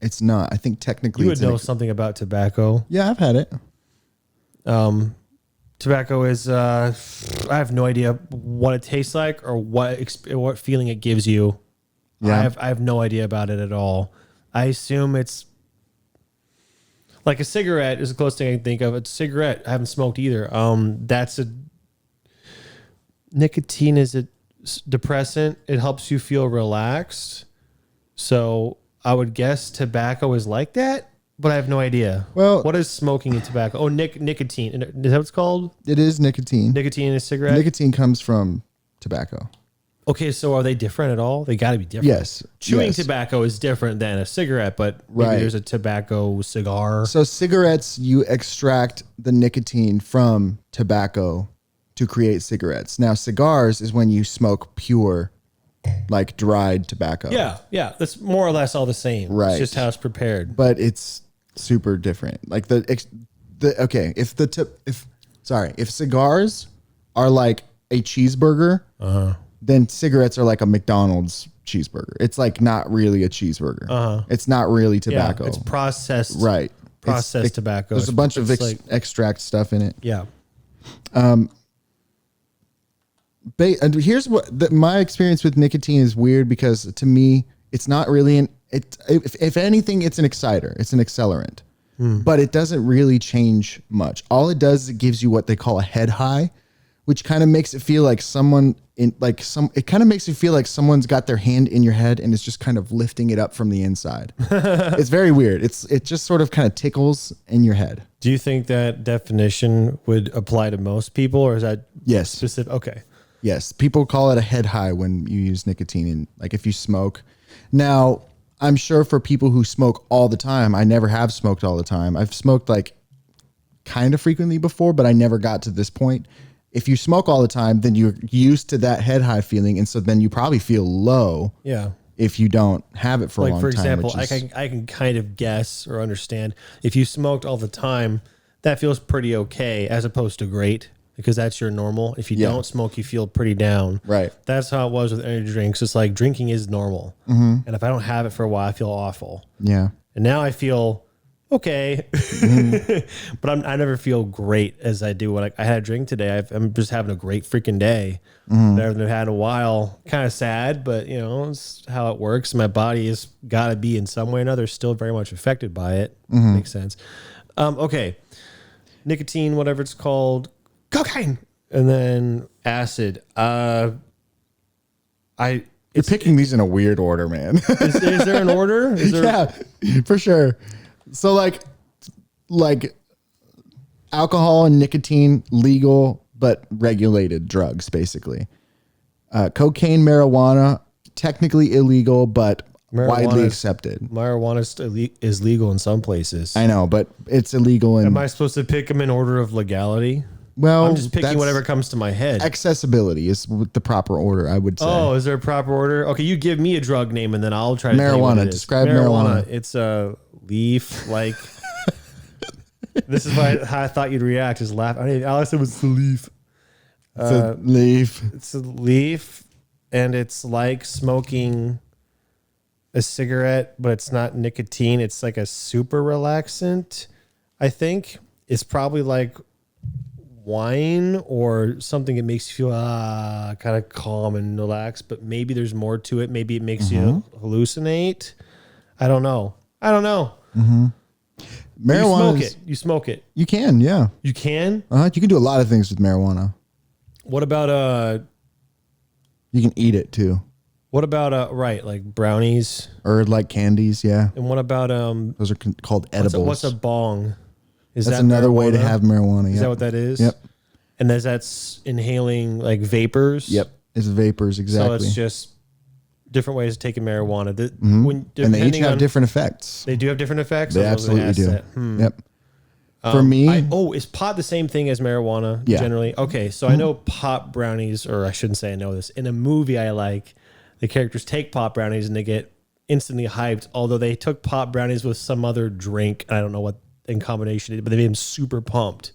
it's not. I think technically, you would know something about tobacco. Yeah, I've had it. Tobacco is. I have no idea what it tastes like or what feeling it gives you. Yeah, I have no idea about it at all. I assume it's like a cigarette is the closest thing I can think of. It's a cigarette. I haven't smoked either. Nicotine is a depressant. It helps you feel relaxed. So I would guess tobacco is like that, but I have no idea. Well, what is smoking in tobacco? Oh, nicotine. Is that what it's called? It is nicotine. Nicotine in a cigarette? Nicotine comes from tobacco. Okay, so are they different at all? They got to be different. Yes. Chewing tobacco is different than a cigarette, but maybe there's a tobacco cigar. So cigarettes, you extract the nicotine from tobacco to create cigarettes. Now, cigars is when you smoke pure, like dried tobacco. Yeah. That's more or less all the same. Right. It's just how it's prepared. But it's super different. Like if cigars are like a cheeseburger, then cigarettes are like a McDonald's cheeseburger. It's like not really a cheeseburger. It's not really tobacco. Yeah, it's processed. Right. Processed tobacco. There's a bunch of extract stuff in it. Yeah. And here's what my experience with nicotine is weird because to me, it's not really if anything, it's an exciter. It's an accelerant. But it doesn't really change much. All it does is it gives you what they call a head high, which kind of makes it feel like it kind of makes you feel like someone's got their hand in your head and is just kind of lifting it up from the inside. It's very weird. It just sort of kind of tickles in your head. Do you think that definition would apply to most people, or is that specific? Okay. Yes. People call it a head high when you use nicotine and like if you smoke. Now, I'm sure for people who smoke all the time, I never have smoked all the time. I've smoked like kind of frequently before, but I never got to this point. If you smoke all the time, then you're used to that head high feeling. And so then you probably feel low. Yeah. If you don't have it for a long time. For example, I can kind of guess or understand if you smoked all the time, that feels pretty okay as opposed to great because that's your normal. If you don't smoke, you feel pretty down. Right. That's how it was with energy drinks. It's like drinking is normal. And if I don't have it for a while, I feel awful. Yeah. And now I feel okay, but I never feel great as I do when I had a drink today. I'm just having a great freaking day. Better than I've had in a while. Kind of sad, but it's how it works. My body has got to be in some way or another still very much affected by it. Makes sense. Okay, nicotine, whatever it's called, cocaine, and then acid. You're picking these in a weird order, man. Is there an order? Yeah, for sure. So like alcohol and nicotine, legal but regulated drugs, basically. Cocaine, marijuana, technically illegal, but widely accepted. Marijuana is legal in some places. I know, but it's illegal. Am I supposed to pick them in order of legality? Well, I'm just picking whatever comes to my head. Accessibility is the proper order, I would say. Oh, is there a proper order? Okay, you give me a drug name and then I'll try to tell you what it is. Describe marijuana. It's a leaf, like... This is how I thought you'd react, is laugh. All I said was the leaf. It's a leaf. It's a leaf, and it's like smoking a cigarette, but it's not nicotine. It's like a super relaxant, I think. It's probably like wine or something that makes you feel kind of calm and relaxed, but maybe there's more to it. Maybe it makes you hallucinate. I don't know. Marijuana. You smoke it. You can, yeah. You can? You can do a lot of things with marijuana. What about You can eat it too. What about right, like brownies? Or like candies, yeah. And what about Those are called edibles. What's a bong? That's another way to have marijuana. Is that what that is? Yep. And that's inhaling like vapors? Yep. It's vapors, exactly. So it's just different ways of taking marijuana. And they each have different effects. They do have different effects? They absolutely do. Yep. For me... is pot the same thing as marijuana generally? Okay, so I know pot brownies, or I shouldn't say I know this. In a movie I like, the characters take pot brownies and they get instantly hyped, although they took pot brownies with some other drink. I don't know what in combination, but they made them super pumped.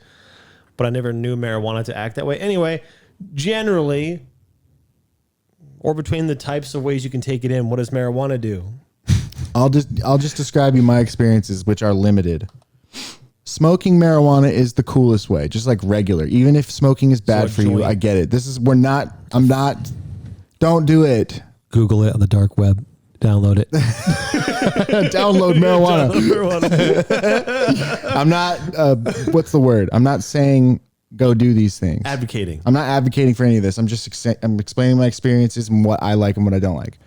But I never knew marijuana to act that way. Anyway, generally, or between the types of ways you can take it in, what does marijuana do? I'll just describe you my experiences, which are limited. Smoking marijuana is the coolest way, just like regular. Even if smoking is bad for you, I get it. Don't do it. Google it on the dark web. Download it. Download marijuana. I'm not, what's the word? I'm not saying go do these things. Advocating. I'm not advocating for any of this. I'm explaining my experiences and what I like and what I don't like.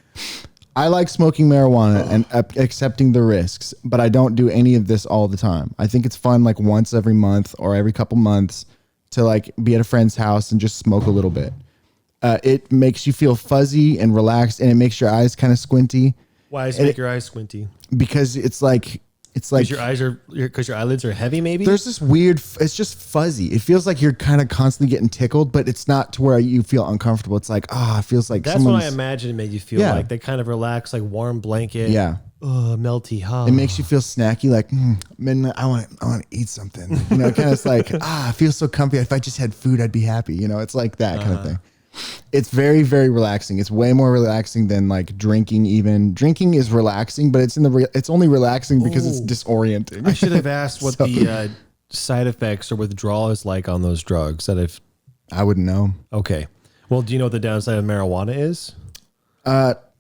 I like smoking marijuana and accepting the risks, but I don't do any of this all the time. I think it's fun like once every month or every couple months to like be at a friend's house and just smoke a little bit. It makes you feel fuzzy and relaxed, and it makes your eyes kind of squinty. Why does it make your eyes squinty? Because it's like your eyelids are heavy. Maybe there's this weird. It's just fuzzy. It feels like you're kind of constantly getting tickled, but it's not to where you feel uncomfortable. It's like it feels like that's what I imagine it made you feel like. They kind of relax, like warm blanket. Yeah. Melty. It makes you feel snacky, like man, I want to eat something. You know, kind of like I feel so comfy. If I just had food, I'd be happy. You know, it's like that kind of thing. It's very, very relaxing. It's way more relaxing than like drinking. Even drinking is relaxing, but it's only relaxing because it's disorienting. I should have asked what the side effects or withdrawal is like on those drugs. I wouldn't know. Okay. Well, do you know what the downside of marijuana is?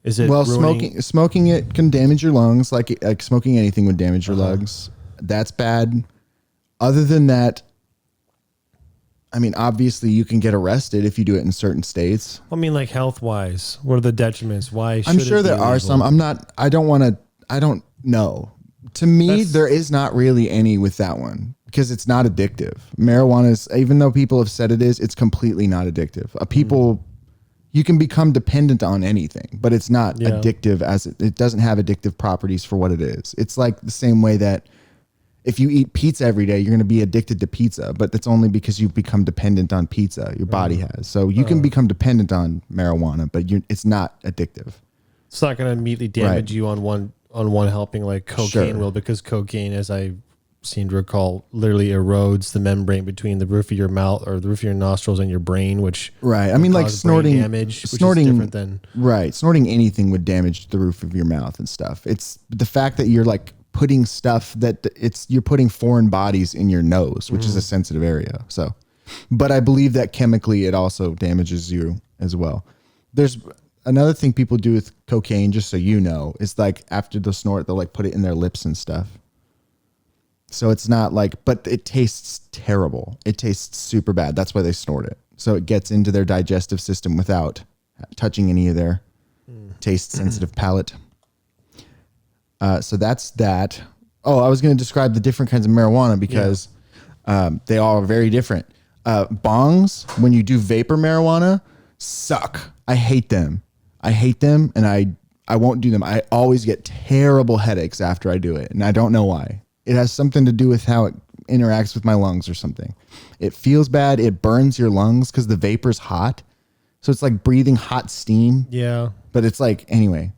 Is it smoking it can damage your lungs, like smoking anything would damage your lungs. That's bad. Other than that, I mean, obviously you can get arrested if you do it in certain states. I mean, like health wise, what are the detriments? Why should I'm sure there are some. I don't know. To me, there is not really any with that one because it's not addictive. Marijuana is, even though people have said it is, it's completely not addictive. You can become dependent on anything, but it's not addictive it doesn't have addictive properties for what it is. It's like the same way that if you eat pizza every day, you're going to be addicted to pizza, but that's only because you've become dependent on pizza. Your body has. So you can become dependent on marijuana, but it's not addictive. It's not going to immediately damage you on one helping like cocaine will, because cocaine, as I seem to recall, literally erodes the membrane between the roof of your mouth or the roof of your nostrils and your brain, which I mean, like snorting damage, which is different than snorting anything would damage the roof of your mouth and stuff. It's the fact that you're like putting stuff you're putting foreign bodies in your nose, which is a sensitive area. So, but I believe that chemically it also damages you as well. There's another thing people do with cocaine, just so you know, is like after the snort, they'll like put it in their lips and stuff. So it's not like, but it tastes terrible. It tastes super bad. That's why they snort it. So it gets into their digestive system without touching any of their taste sensitive palate. So that's that. Oh, I was going to describe the different kinds of marijuana because they all are very different. Bongs, when you do vapor marijuana, suck. I hate them. And I won't do them. I always get terrible headaches after I do it, and I don't know why. It has something to do with how it interacts with my lungs or something. It feels bad. It burns your lungs because the vapor's hot. So it's like breathing hot steam. Yeah. But it's like, anyway.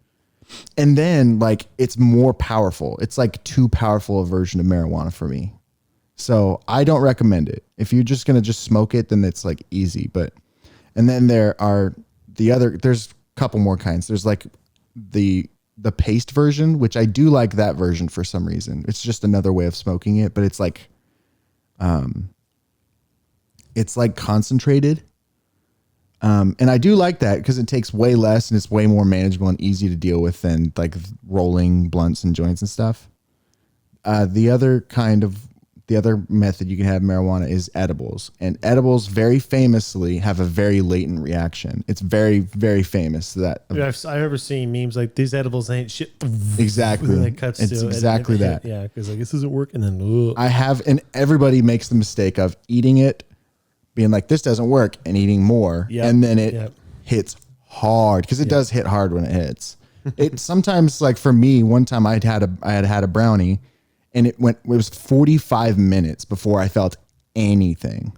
And then like it's more powerful. It's like too powerful a version of marijuana for me. So I don't recommend it. If you're just going to just smoke it, then it's like easy. And then there's a couple more kinds. There's like the paste version, which I do like that version for some reason. It's just another way of smoking it, but it's like concentrated. And I do like that because it takes way less and it's way more manageable and easy to deal with than like rolling blunts and joints and stuff. The other kind of method you can have marijuana is edibles, and edibles very famously have a very latent reaction. It's very, very famous that I've ever seen memes like these edibles ain't shit. exactly. Like cuts It's to exactly it, that. Yeah, because like this isn't working. And then I have, and everybody makes the mistake of eating it, being like, this doesn't work, and eating more, and then it hits hard because it does hit hard when it hits. It sometimes, like for me, one time I had a brownie, and it was 45 minutes before I felt anything.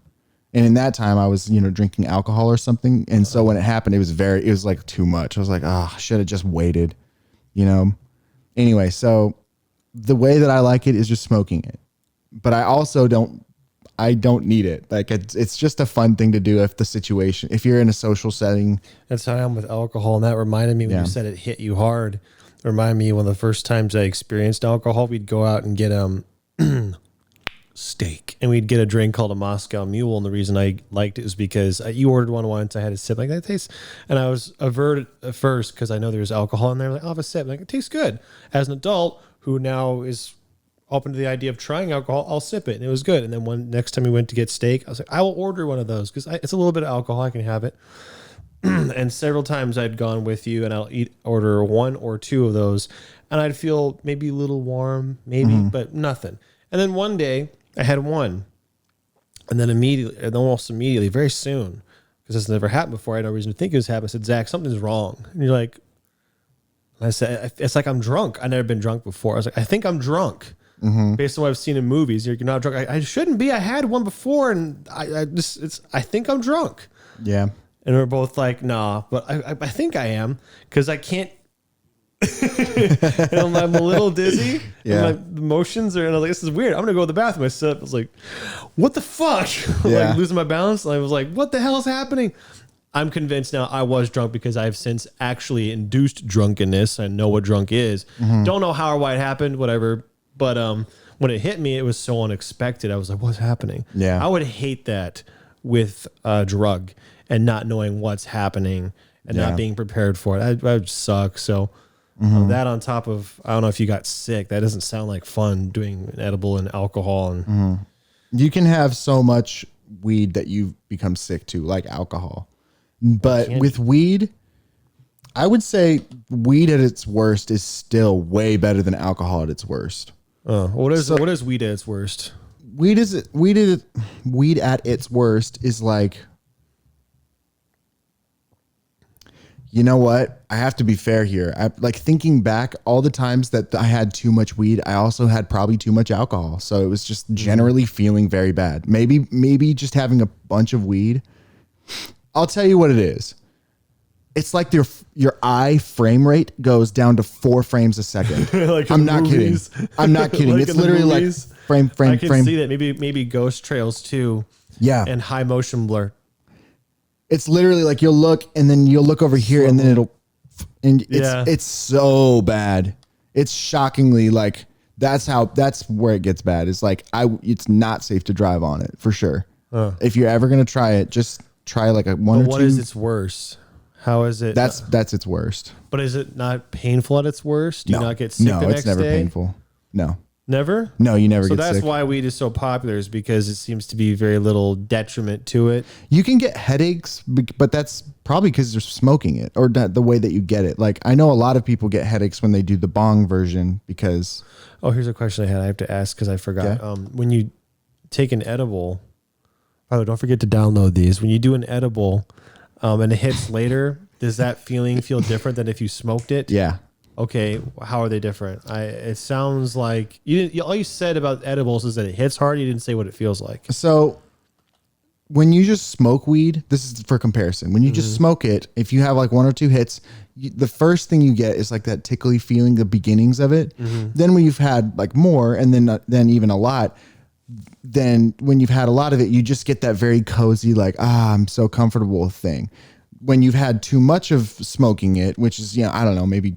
And in that time I was, drinking alcohol or something. And so when it happened, it was like too much. I was like, I should have just waited, Anyway, so the way that I like it is just smoking it. But I also don't need it. Like it's just a fun thing to do if you're in a social setting. That's how I am with alcohol. And that reminded me when you said it hit you hard. It reminded me one of the first times I experienced alcohol, we'd go out and get steak, and we'd get a drink called a Moscow Mule. And the reason I liked it was because you ordered one once. I had a sip, like that tastes, and I was averted at first because I know there's alcohol in there. Like, I'll have a sip, like it tastes good. As an adult who now is open to the idea of trying alcohol, I'll sip it, and it was good. And then next time we went to get steak, I was like, I will order one of those because it's a little bit of alcohol, I can have it. And several times I'd gone with you, and I'll order one or two of those, and I'd feel maybe a little warm, but nothing. And then one day I had one, and then almost immediately, very soon, because this never happened before, I had no reason to think it was happening. I said, Zach, something's wrong. And you're like, and I said, it's like I'm drunk. I've never been drunk before. I was like, I think I'm drunk. Based on what I've seen in movies, you're not drunk. I shouldn't be. I had one before, and I think I'm drunk. Yeah. And we're both like, nah, but I think I am, because I can't. And I'm a little dizzy. Yeah. And my emotions are, and I was like, this is weird. I'm going to go to the bathroom. I was like, what the fuck? Yeah. Like losing my balance. And I was like, what the hell is happening? I'm convinced now I was drunk because I've since actually induced drunkenness. I know what drunk is. Don't know how or why it happened, whatever. But when it hit me, it was so unexpected. I was like, what's happening? Yeah. I would hate that with a drug and not knowing what's happening and not being prepared for it. That would suck. So that on top of, I don't know if you got sick, that doesn't sound like fun, doing an edible and alcohol. And You can have so much weed that you become sick to, like alcohol. But with weed, I would say weed at its worst is still way better than alcohol at its worst. What is weed at its worst? Weed at its worst is like, you know what? I have to be fair here. Like thinking back, all the times that I had too much weed, I also had probably too much alcohol. So it was just generally feeling very bad. Maybe just having a bunch of weed. I'll tell you what it is. It's like your eye frame rate goes down to 4 frames a second. Like I'm not kidding. I'm not kidding. Like it's literally like frame. I can see that. Maybe Ghost Trails too. Yeah. And high motion blur. It's literally like you'll look and then you'll look over here and then it's so bad. It's shockingly like that's where it gets bad. It's like it's not safe to drive on it for sure. If you're ever going to try it, just try like a one or two. What is its worst? How is it? That's its worst. But is it not painful at its worst? Do you not get sick the next day? No, it's never painful. No. Never? No, you never get sick. So that's why weed is so popular, is because it seems to be very little detriment to it. You can get headaches, but that's probably because you're smoking it or the way that you get it. Like I know a lot of people get headaches when they do the bong version because. Oh, here's a question I have to ask because I forgot. Okay. When you take an edible, oh, don't forget to download these. When you do an edible and it hits later, does that feeling feel different than if you smoked it? Yeah. Okay, how are they different? It sounds like all you said about edibles is that it hits hard. You didn't say what it feels like. So when you just smoke weed, this is for comparison. When you just smoke it, if you have like 1 or 2 hits, the first thing you get is like that tickly feeling, the beginnings of it. Then when you've had like more and then even a lot, then when you've had a lot of it, you just get that very cozy, like, I'm so comfortable thing. When you've had too much of smoking it, which is, I don't know, maybe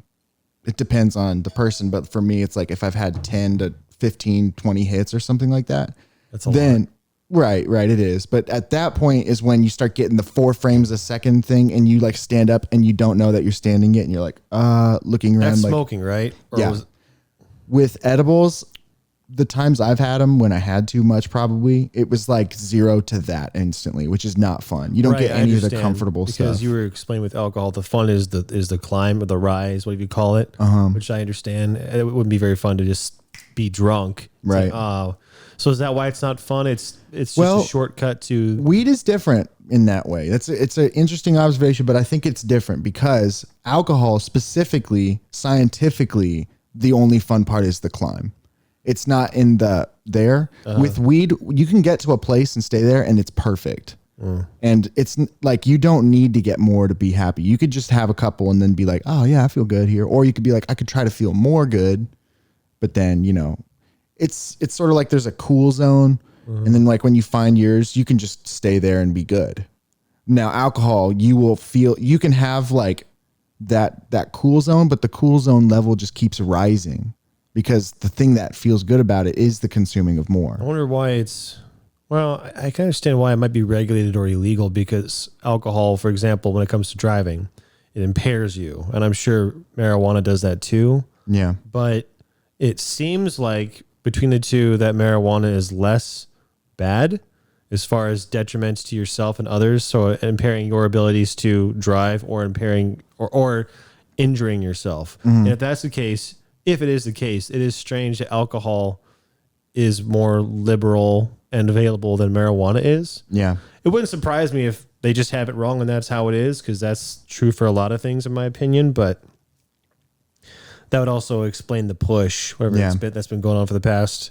it depends on the person, but for me, it's like if I've had 10 to 15, 20 hits or something like that, that's a lot. Right, it is. But at that point is when you start getting the 4 frames a second thing and you like stand up and you don't know that you're standing it and you're like, looking around. That's like smoking, right? With edibles, the times I've had them when I had too much, probably it was like 0 to that instantly, which is not fun. You don't get any of the comfortable stuff. Because you were explaining with alcohol, the fun is the climb or the rise, whatever you call it, which I understand. It wouldn't be very fun to just be drunk. It's right. Like, so is that why it's not fun? It's just a shortcut to weed is different in that way. It's an interesting observation, but I think it's different because alcohol specifically, scientifically, the only fun part is the climb. It's not in there. With weed, you can get to a place and stay there and it's perfect. And it's like, you don't need to get more to be happy. You could just have a couple and then be like, oh yeah, I feel good here. Or you could be like, I could try to feel more good, but then, it's sort of like there's a cool zone. And then like when you find yours, you can just stay there and be good. Now alcohol, you can have like that cool zone, but the cool zone level just keeps rising because the thing that feels good about it is the consuming of more. I wonder why I can understand why it might be regulated or illegal, because alcohol, for example, when it comes to driving, it impairs you. And I'm sure marijuana does that too. Yeah. But it seems like between the two that marijuana is less bad as far as detriments to yourself and others. So impairing your abilities to drive or impairing or injuring yourself. And if that's the case, if it is the case, it is strange that alcohol is more liberal and available than marijuana is. Yeah. It wouldn't surprise me if they just have it wrong and that's how it is, because that's true for a lot of things in my opinion. But that would also explain the push, that's been going on for the past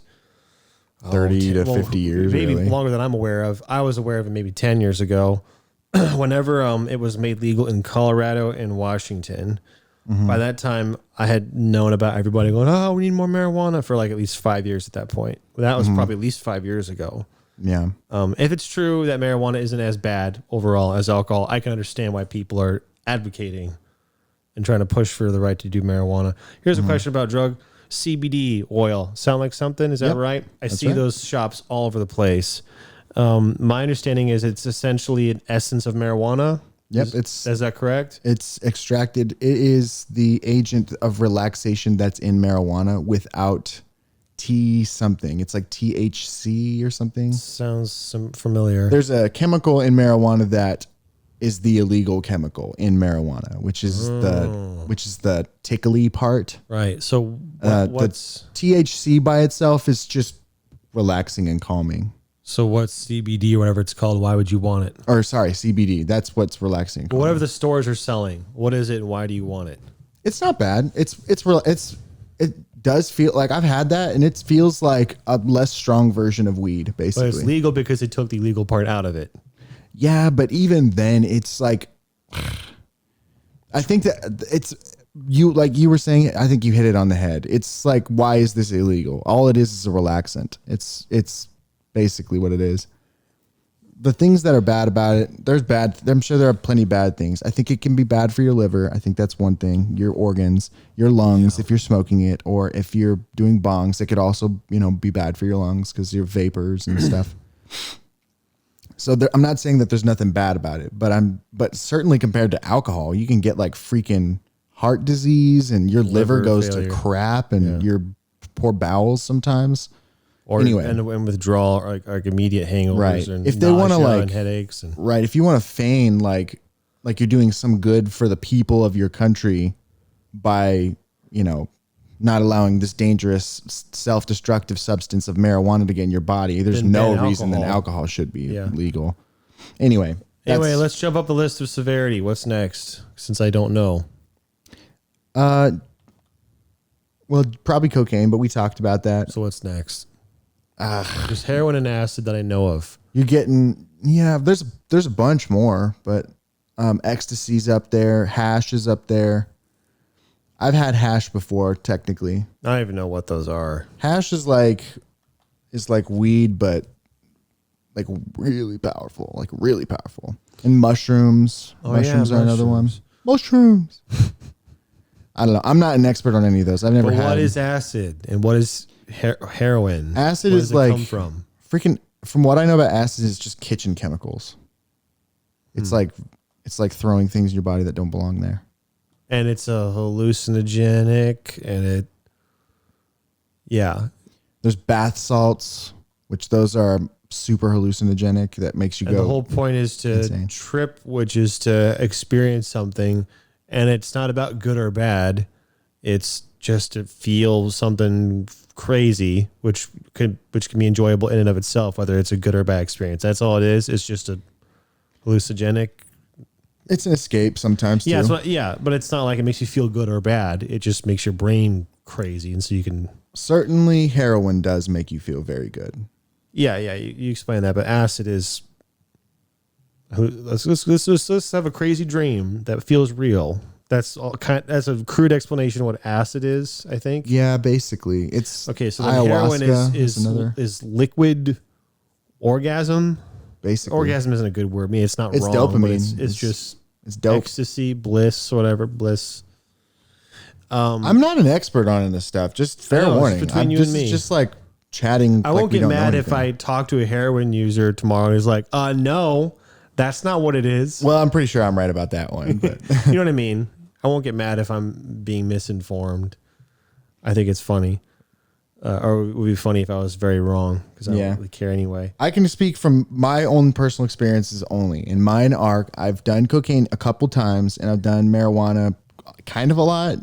30 to 50 years. Maybe really. Longer than I'm aware of. I was aware of it maybe 10 years ago. Whenever it was made legal in Colorado and Washington. By that time, I had known about everybody going, oh, we need more marijuana for like at least 5 years at that point. That was probably at least 5 years ago. Yeah. If it's true that marijuana isn't as bad overall as alcohol, I can understand why people are advocating and trying to push for the right to do marijuana. Here's a question about drug. Cbd oil. Sound like something? Is that right? I see those shops all over the place. My understanding is it's essentially an essence of marijuana. Yep. Is that correct? It's extracted. It is the agent of relaxation that's in marijuana without T something. It's like THC or something. Sounds familiar. There's a chemical in marijuana that is the illegal chemical in marijuana, which is the tickly part. Right. So what's the THC by itself is just relaxing and calming. So what's CBD or whatever it's called? Why would you want it? Or sorry, CBD. That's what's relaxing. But whatever the stores are selling, what is it and why do you want it? It's not bad. It does feel like I've had that, and it feels like a less strong version of weed, basically. But it's legal because it took the legal part out of it. Yeah, but even then, it's like, I think that it's like you were saying. I think you hit it on the head. It's like, why is this illegal? All it is a relaxant. It's basically what it is. The things that are bad about it, I'm sure there are plenty of bad things. I think it can be bad for your liver. I think that's one thing. Your organs, your lungs, if you're smoking it, or if you're doing bongs, it could also, be bad for your lungs because you're vapors and stuff. So I'm not saying that there's nothing bad about it, but certainly compared to alcohol, you can get like freaking heart disease and your liver goes failure to crap and your poor bowels sometimes. Or anyway, and withdrawal, or like immediate hangovers, right? And if they want to and headaches, right? If you want to feign like you're doing some good for the people of your country by not allowing this dangerous self-destructive substance of marijuana to get in your body, there's no reason that alcohol should be legal. Anyway, let's jump up the list of severity. What's next? Since I don't know. Well, probably cocaine, but we talked about that. So what's next? Just heroin and acid that I know of. You're getting, there's a bunch more, but ecstasy's up there. Hash is up there. I've had hash before, technically. I don't even know what those are. Hash is like weed, but like really powerful, And mushrooms. Mushrooms are another one. Mushrooms. I don't know. I'm not an expert on any of those. I've never had. What is acid and what is heroin? Acid is like from what I know about acid is just kitchen chemicals. It's like throwing things in your body that don't belong there. And it's a hallucinogenic, and There's bath salts, which those are super hallucinogenic. That makes you And go. the whole point is to insane. trip, which is to experience something, and it's not about good or bad. It's just to feel something crazy, which can be enjoyable in and of itself, whether it's a good or bad experience. That's all it is. It's just a hallucinogenic. It's an escape sometimes too. But it's not like it makes you feel good or bad. It just makes your brain crazy, and so you can. Certainly, heroin does make you feel very good. Yeah, you explain that, but acid is. Let's have a crazy dream that feels real. That's all that's a crude explanation of what acid is, I think. Yeah, basically, it's okay. So the heroin ayahuasca is liquid orgasm. Basically, orgasm isn't a good word. I mean, it's not it's wrong. Dopamine. It's just it's dope. Ecstasy, bliss, whatever bliss. I'm not an expert on this stuff. Just fair warning. Between you and me, just like chatting. I won't get mad if I talk to a heroin user tomorrow and he's like, no, that's not what it is. Well, I'm pretty sure I'm right about that one. But. You know what I mean? I won't get mad if I'm being misinformed. I think it's funny. Or it would be funny if I was very wrong because I don't really care anyway. I can speak from my own personal experiences only. In mine arc, I've done cocaine a couple times and I've done marijuana kind of a lot.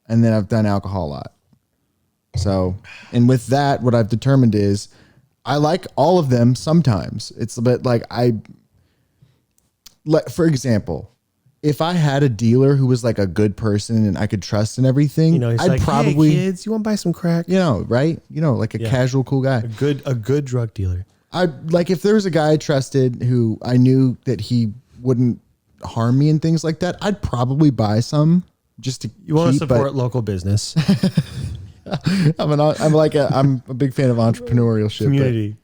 And then I've done alcohol a lot. So, and with that, what I've determined is I like all of them sometimes. It's a bit like for example, if I had a dealer who was like a good person and I could trust and everything, he's I'd like, probably, hey kids, you want to buy some crack? Right? Like a casual, cool guy. A good drug dealer. Like if there was a guy I trusted who I knew that he wouldn't harm me and things like that, I'd probably buy some just to want to support local business. I'm a big fan of entrepreneurial shit. Community.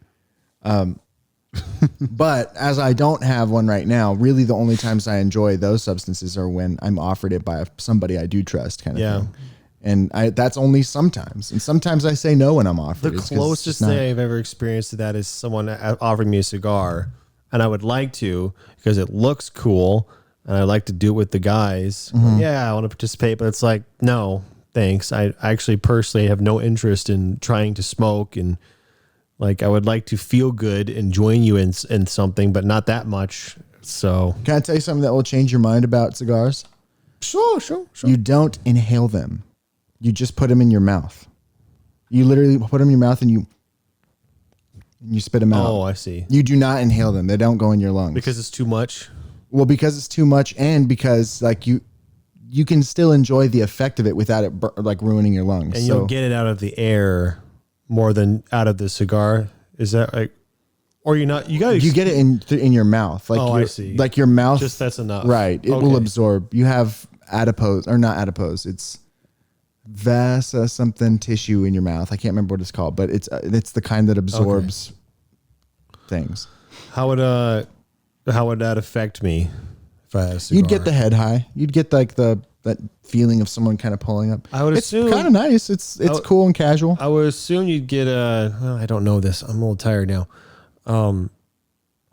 But as I don't have one right now, really the only times I enjoy those substances are when I'm offered it by somebody I do trust kind of thing. And that's only sometimes. And sometimes I say no when I'm offered. The closest thing I've ever experienced to that is someone offering me a cigar, and I would like to because it looks cool and I like to do it with the guys. Mm-hmm. Yeah, I want to participate, but it's like, no, thanks. I actually personally have no interest in trying to smoke, and like I would like to feel good and join you in something, but not that much. So can I tell you something that will change your mind about cigars? Sure. You don't inhale them. You just put them in your mouth. You literally put them in your mouth and you spit them out. Oh, I see. You do not inhale them. They don't go in your lungs. Because it's too much? Well, because it's too much, and because like you can still enjoy the effect of it without it like ruining your lungs. And you'll get it out of the air more than out of the cigar. Is that like, or you get it in your mouth. Like I see. Like your mouth. Just that's enough. Right. It will absorb. You have adipose or not adipose. It's vasa something tissue in your mouth. I can't remember what it's called, but it's the kind that absorbs things. How would that affect me if I had a cigar? You'd get the head high. You'd get like that feeling of someone kind of pulling up. I would assume it's kind of nice. It's cool and casual. I would assume you'd get I don't know this. I'm a little tired now. I'm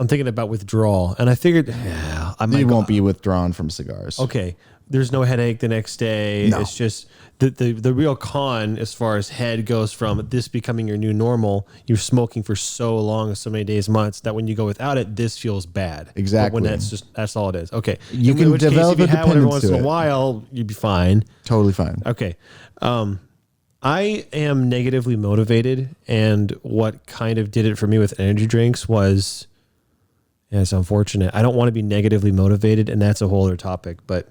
thinking about withdrawal, and I figured You won't be withdrawn from cigars. Okay. There's no headache the next day. No. It's just the real con as far as head goes from this becoming your new normal. You're smoking for so long, so many days, months, that when you go without it, this feels bad. Exactly. But when that's all it is. Okay. You can develop a if you have one every dependence once to in a it. while, you'd be fine. Totally fine. Okay. I am negatively motivated, and what kind of did it for me with energy drinks was, it's unfortunate. I don't want to be negatively motivated, and that's a whole other topic, but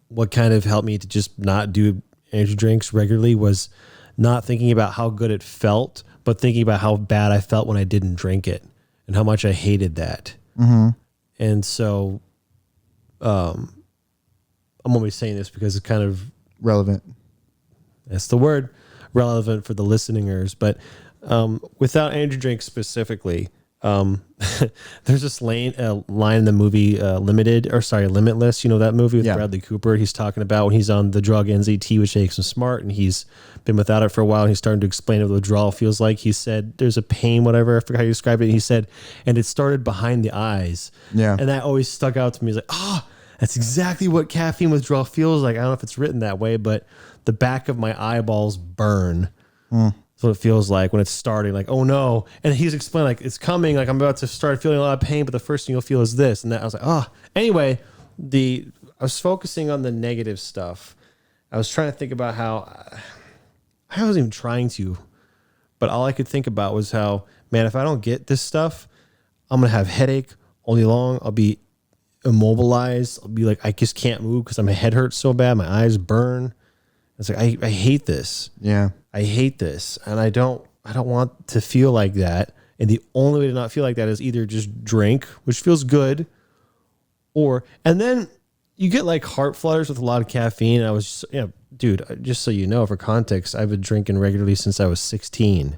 what kind of helped me to just not do energy drinks regularly was not thinking about how good it felt, but thinking about how bad I felt when I didn't drink it and how much I hated that. Mm-hmm. And so, I'm only saying this because it's kind of relevant. That's the word, relevant for the listeners. But without energy drinks specifically, there's this line in the movie Limitless. You know that movie with Bradley Cooper? He's talking about when he's on the drug NZT, which makes him smart, and he's been without it for a while. And he's starting to explain what the withdrawal feels like. He said, "There's a pain, whatever. I forgot how you described it." And he said, "And it started behind the eyes." Yeah, and that always stuck out to me. He's like, that's exactly what caffeine withdrawal feels like. I don't know if it's written that way, but the back of my eyeballs burn. That's what it feels like when it's starting, like, oh no. And he's explaining, like, it's coming, like I'm about to start feeling a lot of pain, but the first thing you'll feel is this. And that I was like, oh. Anyway, I was focusing on the negative stuff. I was trying to think about how I wasn't even trying to, but all I could think about was how, man, if I don't get this stuff, I'm going to have headache all day long. I'll be immobilized. I'll be like, I just can't move because my head hurts so bad. My eyes burn. It's like, I hate this. Yeah. I hate this. And I don't want to feel like that. And the only way to not feel like that is either just drink, which feels good, and then you get like heart flutters with a lot of caffeine. And I was just, dude, just so you know, for context, I've been drinking regularly since I was 16.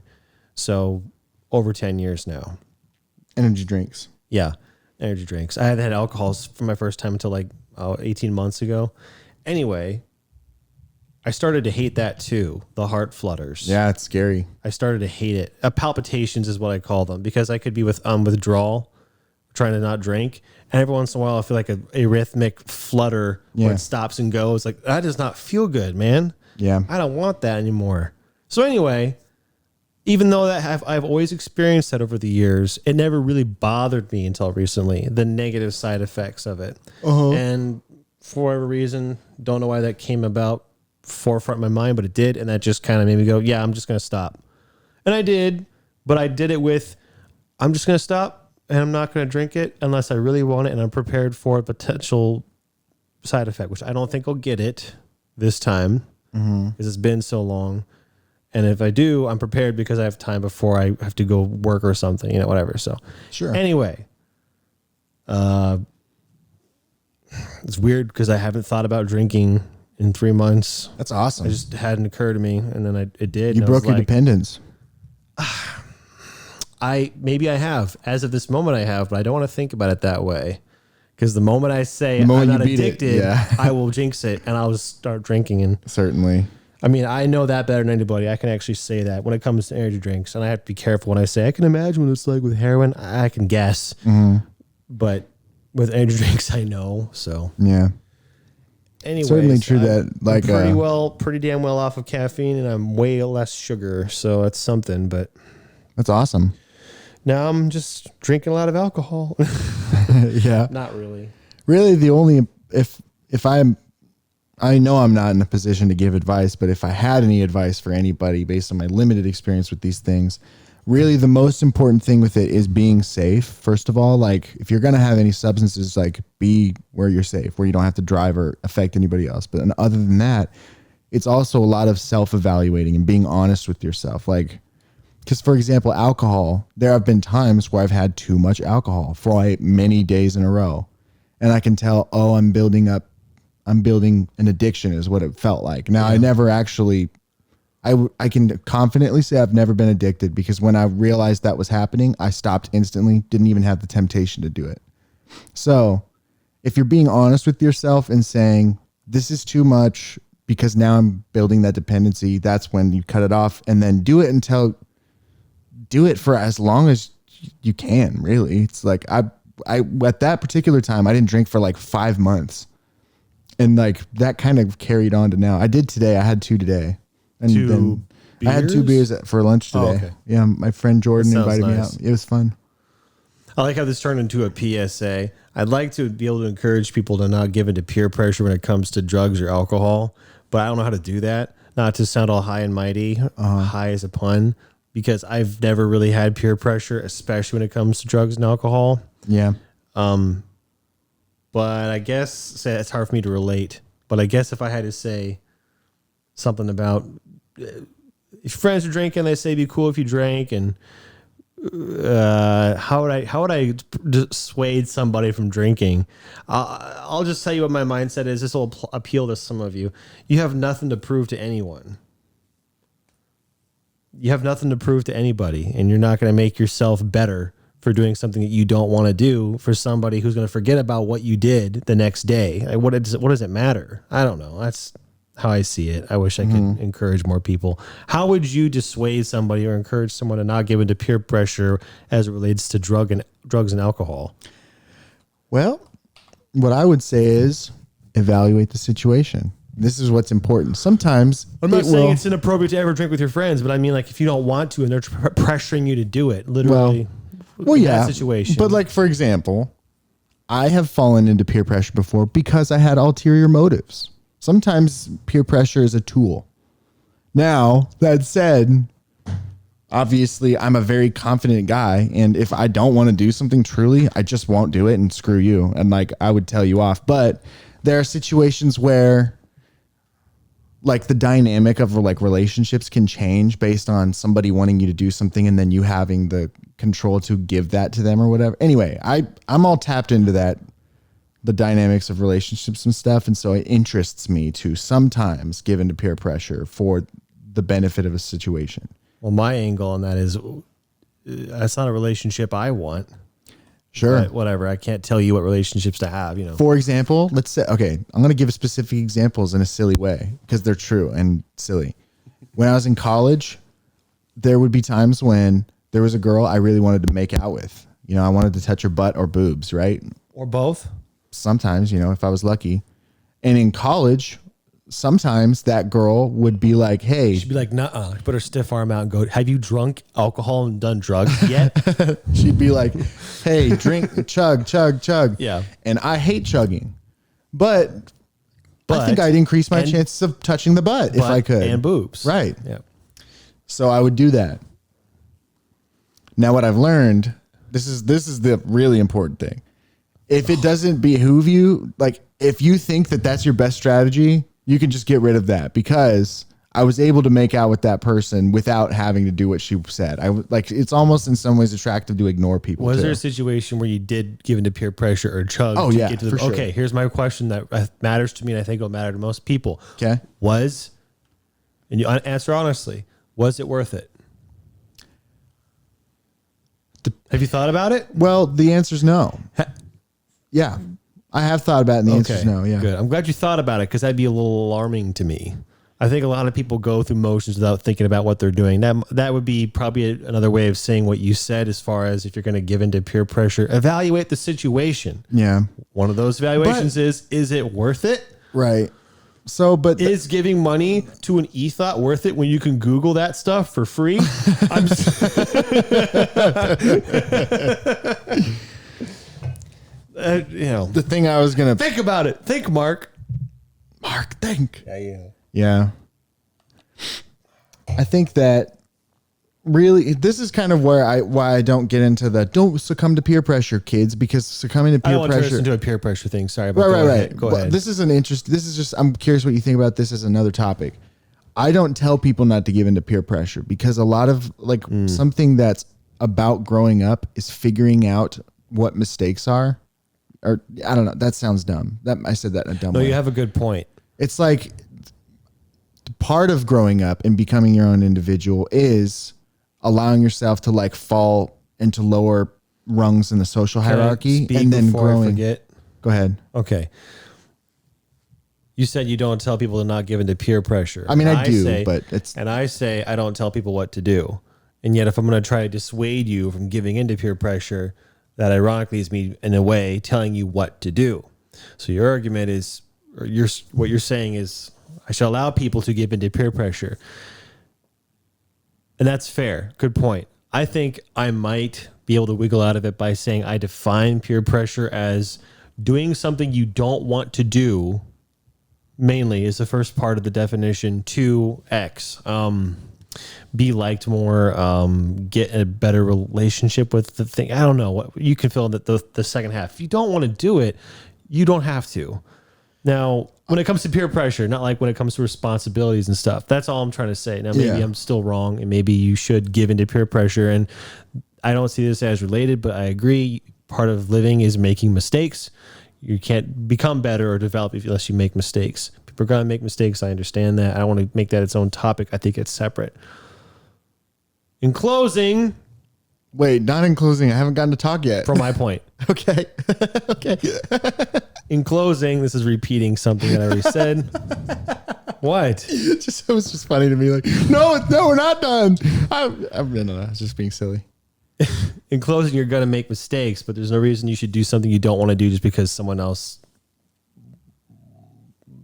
So over 10 years now. Energy drinks. Yeah. Energy drinks. I hadn't had alcohol for my first time until like 18 months ago. Anyway, I started to hate that too. The heart flutters. Yeah, it's scary. I started to hate it. Palpitations is what I call them, because I could be with withdrawal, trying to not drink. And every once in a while I feel like a rhythmic flutter where it stops and goes. Like, that does not feel good, man. Yeah. I don't want that anymore. So anyway, even though I've always experienced that over the years, it never really bothered me until recently, the negative side effects of it. And for whatever reason, don't know why that came about forefront in my mind, but it did. And that just kind of made me go, yeah, I'm just going to stop. And I did, but I did it with, I'm just going to stop and I'm not going to drink it unless I really want it and I'm prepared for a potential side effect, which I don't think I'll get it this time because it's been so long. And if I do, I'm prepared because I have time before I have to go work or something, whatever. So Sure. Anyway, it's weird because I haven't thought about drinking in 3 months. That's awesome. It just hadn't occurred to me, and then it did. You broke your dependence. Maybe I have. As of this moment, I have, but I don't want to think about it that way. Because the moment I say The moment I'm not you beat it, addicted, yeah. I will jinx it, and I'll just start drinking. And Certainly. I mean, I know that better than anybody. I can actually say that when it comes to energy drinks, and I have to be careful when I say I can imagine what it's like with heroin. I can guess, but with energy drinks, I know. So Yeah. anyway, Certainly true that, like, pretty damn well off of caffeine, and I'm way less sugar, so that's something. But that's awesome. now I'm just drinking a lot of alcohol. Yeah. Not really. Really, the only if I know I'm not in a position to give advice, but if I had any advice for anybody based on my limited experience with these things, really the most important thing with it is being safe. First of all, like, if you're going to have any substances, like, be where you're safe, where you don't have to drive or affect anybody else. But other than that, it's also a lot of self-evaluating and being honest with yourself. Like, because, for example, alcohol, there have been times where I've had too much alcohol for like many days in a row. And I can tell, oh, I'm building an addiction is what it felt like. Now, I never actually, I can confidently say I've never been addicted, because when I realized that was happening, I stopped instantly, didn't even have the temptation to do it. So if you're being honest with yourself and saying, this is too much because now I'm building that dependency, that's when you cut it off, and then do it for as long as you can, really. It's like, I at that particular time, I didn't drink for like 5 months. And like that kind of carried on to now. I did today. I had 2 today. And then I had 2 beers for lunch today. Oh, okay. Yeah. My friend Jordan invited me nice. out. It was fun. I like how this turned into a PSA. I'd like to be able to encourage people to not give into peer pressure when it comes to drugs or alcohol, but I don't know how to do that. Not to sound all high and mighty, high as a pun, because I've never really had peer pressure, especially when it comes to drugs and alcohol. Yeah. But I guess it's hard for me to relate. But I guess if I had to say something about if friends are drinking, they say be cool if you drank, and how would I dissuade somebody from drinking? I'll just tell you what my mindset is. This will appeal to some of you. You have nothing to prove to anyone. You have nothing to prove to anybody, and you're not going to make yourself better for doing something that you don't want to do for somebody who's going to forget about what you did the next day. Like, what does it matter? I don't know. That's how I see it. I wish I could encourage more people. How would you dissuade somebody or encourage someone to not give into peer pressure as it relates to drugs and alcohol? Well, what I would say is evaluate the situation. this is what's important. Sometimes I'm not saying it's inappropriate to ever drink with your friends, but I mean, like, if you don't want to and they're pressuring you to do it, literally. Well, yeah. That situation. But like, for example, I have fallen into peer pressure before because I had ulterior motives. Sometimes peer pressure is a tool. Now, that said, obviously, I'm a very confident guy. And if I don't want to do something truly, I just won't do it and screw you. And like, I would tell you off. But there are situations where like the dynamic of like relationships can change based on somebody wanting you to do something and then you having the control to give that to them or whatever. Anyway, I'm all tapped into that, the dynamics of relationships and stuff. And so it interests me to sometimes give into peer pressure for the benefit of a situation. Well, my angle on that is that's not a relationship I want. Sure. But whatever. I can't tell you what relationships to have, you know. For example, let's say, okay, I'm going to give specific examples in a silly way because they're true and silly. When I was in college, there would be times when there was a girl I really wanted to make out with. You know, I wanted to touch her butt or boobs, right? Or both. Sometimes, you know, if I was lucky. And in college, sometimes that girl would be like, hey. She'd be like, nuh-uh. Put her stiff arm out and go, have you drunk alcohol and done drugs yet? She'd be like, hey, drink, chug, chug, chug. Yeah. And I hate chugging. But I think I'd increase my chances of touching the butt if I could. And boobs. Right. Yeah. So I would do that. Now what I've learned, this is the really important thing. If it doesn't behoove you, like if you think that that's your best strategy, you can just get rid of that because I was able to make out with that person without having to do what she said. Like it's almost in some ways attractive to ignore people. Was there a situation where you did give into peer pressure or chug? Oh, yeah, for sure. Okay, here's my question that matters to me and I think it'll matter to most people. Okay. And you answer honestly, was it worth it? Have you thought about it? Well, the answer is no. Yeah. I have thought about it and the answer is no. Yeah. Good. I'm glad you thought about it because that'd be a little alarming to me. I think a lot of people go through motions without thinking about what they're doing. That would be probably another way of saying what you said as far as if you're going to give into peer pressure, evaluate the situation. Yeah. One of those evaluations is it worth it? Right. So, but is giving money to an e-thought worth it when you can Google that stuff for free? You know, the thing I was going to think about it. Think, Mark, think. Yeah. Yeah. I think that really, this is kind of why I don't get into the don't succumb to peer pressure, kids, because succumbing to peer pressure. I don't want to turn into a peer pressure thing. Sorry, but right. Go ahead. This is just, I'm curious what you think about this as another topic. I don't tell people not to give into peer pressure because a lot of something that's about growing up is figuring out what mistakes are. Or I don't know. That sounds dumb. I said that in a dumb way. No, you have a good point. It's like part of growing up and becoming your own individual is allowing yourself to like fall into lower rungs in the social hierarchy and then growing. Go ahead. Okay. You said you don't tell people to not give into peer pressure. I mean, I do, but it's. And I say I don't tell people what to do. And yet if I'm going to try to dissuade you from giving into peer pressure, that ironically is me in a way telling you what to do. So your argument is, or what you're saying is, I shall allow people to give into peer pressure. And that's fair. Good point. I think I might be able to wiggle out of it by saying I define peer pressure as doing something you don't want to do, mainly is the first part of the definition, to X. Be liked more, get a better relationship with the thing. I don't know what you can fill in the second half. If you don't want to do it, you don't have to. Now, when it comes to peer pressure, not like when it comes to responsibilities and stuff, that's all I'm trying to say. Now, maybe I'm still wrong and maybe you should give into peer pressure. And I don't see this as related, but I agree. Part of living is making mistakes. You can't become better or develop unless you make mistakes. People are going to make mistakes. I understand that. I don't want to make that its own topic. I think it's separate. In closing. Wait, not in closing. I haven't gotten to talk yet. From my point. Okay. Okay. In closing, this is repeating something that I already said. What? It was just funny to me. Like, no, we're not done. I was just being silly. In closing, you're going to make mistakes, but there's no reason you should do something you don't want to do just because someone else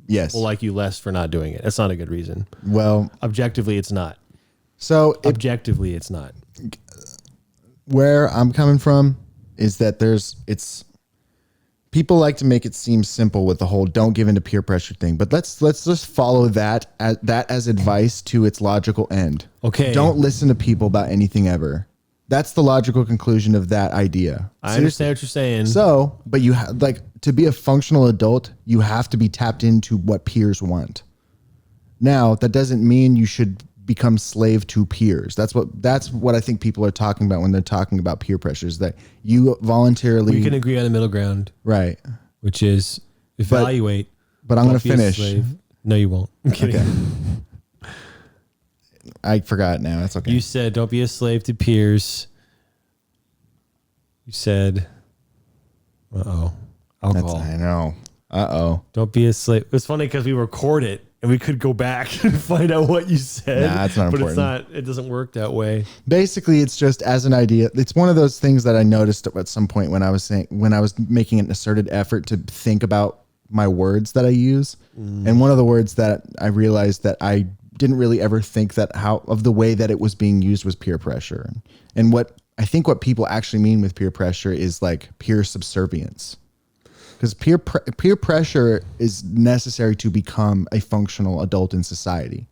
Yes. will like you less for not doing it. That's not a good reason. Well, Objectively, it's not. so Objectively, it's not. where I'm coming from is that people like to make it seem simple with the whole don't give into peer pressure thing, but let's just follow that as advice to its logical end. Okay. Don't listen to people about anything ever. That's the logical conclusion of that idea. I understand what you're saying. So, but you like to be a functional adult, you have to be tapped into what peers want. Now, that doesn't mean you should become slave to peers. That's what I think people are talking about when they're talking about peer pressures, that you voluntarily we can agree on the middle ground, right? which is evaluate. But I'm going to Don't be a finish. slave. No, you won't. I'm kidding. Okay. I forgot now. That's okay. You said don't be a slave to peers. You said, alcohol. I know. Don't be a slave. It's funny because we record it and we could go back and find out what you said. Nah, it's not but important. it doesn't work that way. Basically, it's just as an idea. It's one of those things that I noticed at some point when I was making an asserted effort to think about my words that I use. And one of the words that I realized that I didn't really ever think that of the way that it was being used was peer pressure. And what I think what people actually mean with peer pressure is like peer subservience. Because peer pressure is necessary to become a functional adult in society.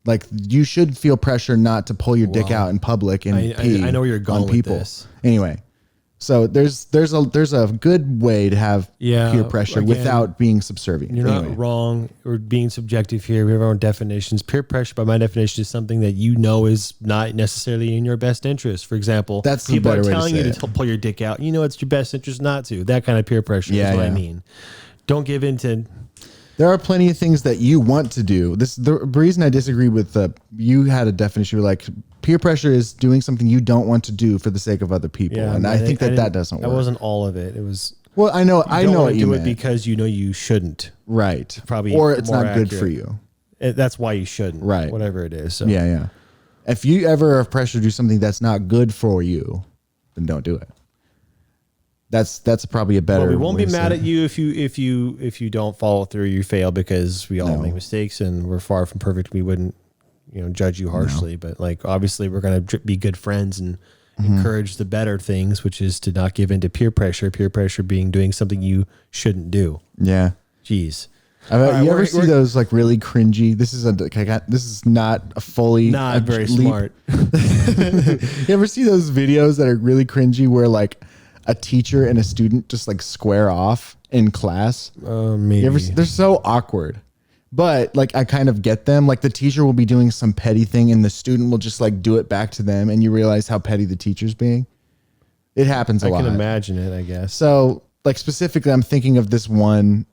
Like you should feel pressure not to pull your dick out in public and pee I know where you're going on people. with this. Anyway, so there's a good way to have peer pressure without being subservient. You're not wrong. We're being subjective here. We have our own definitions. Peer pressure, by my definition, is something that you know is not necessarily in your best interest. For example, that's people are telling you to pull your dick out. You know it's your best interest not to. That kind of peer pressure is what I mean. Don't give in to... There are plenty of things that you want to do. The reason I disagree with you had a definition. You're like, peer pressure is doing something you don't want to do for the sake of other people. Yeah, and I think that doesn't work. That wasn't all of it. It was... Well, I know what you do meant. it because you know you shouldn't. Right. Probably or it's more not good accurate. for you. That's why you shouldn't. Right. Whatever it is. So. Yeah. If you ever are pressured to do something that's not good for you, then don't do it. That's probably a better. Well, we won't way be to mad say at you if you don't follow through. You fail because we all make mistakes and we're far from perfect. We wouldn't judge you harshly, but like obviously we're gonna be good friends and encourage the better things, which is to not give in to peer pressure. Peer pressure being doing something you shouldn't do. Yeah. Jeez. You ever see those like really cringy? This is not a fully not very smart. You ever see those videos that are really cringy where like a teacher and a student just like square off in class? Maybe. They're so awkward. But like I kind of get them. Like the teacher will be doing some petty thing and the student will just like do it back to them, and you realize how petty the teacher's being. It happens a lot. I can imagine it, I guess. So like specifically I'm thinking of this one.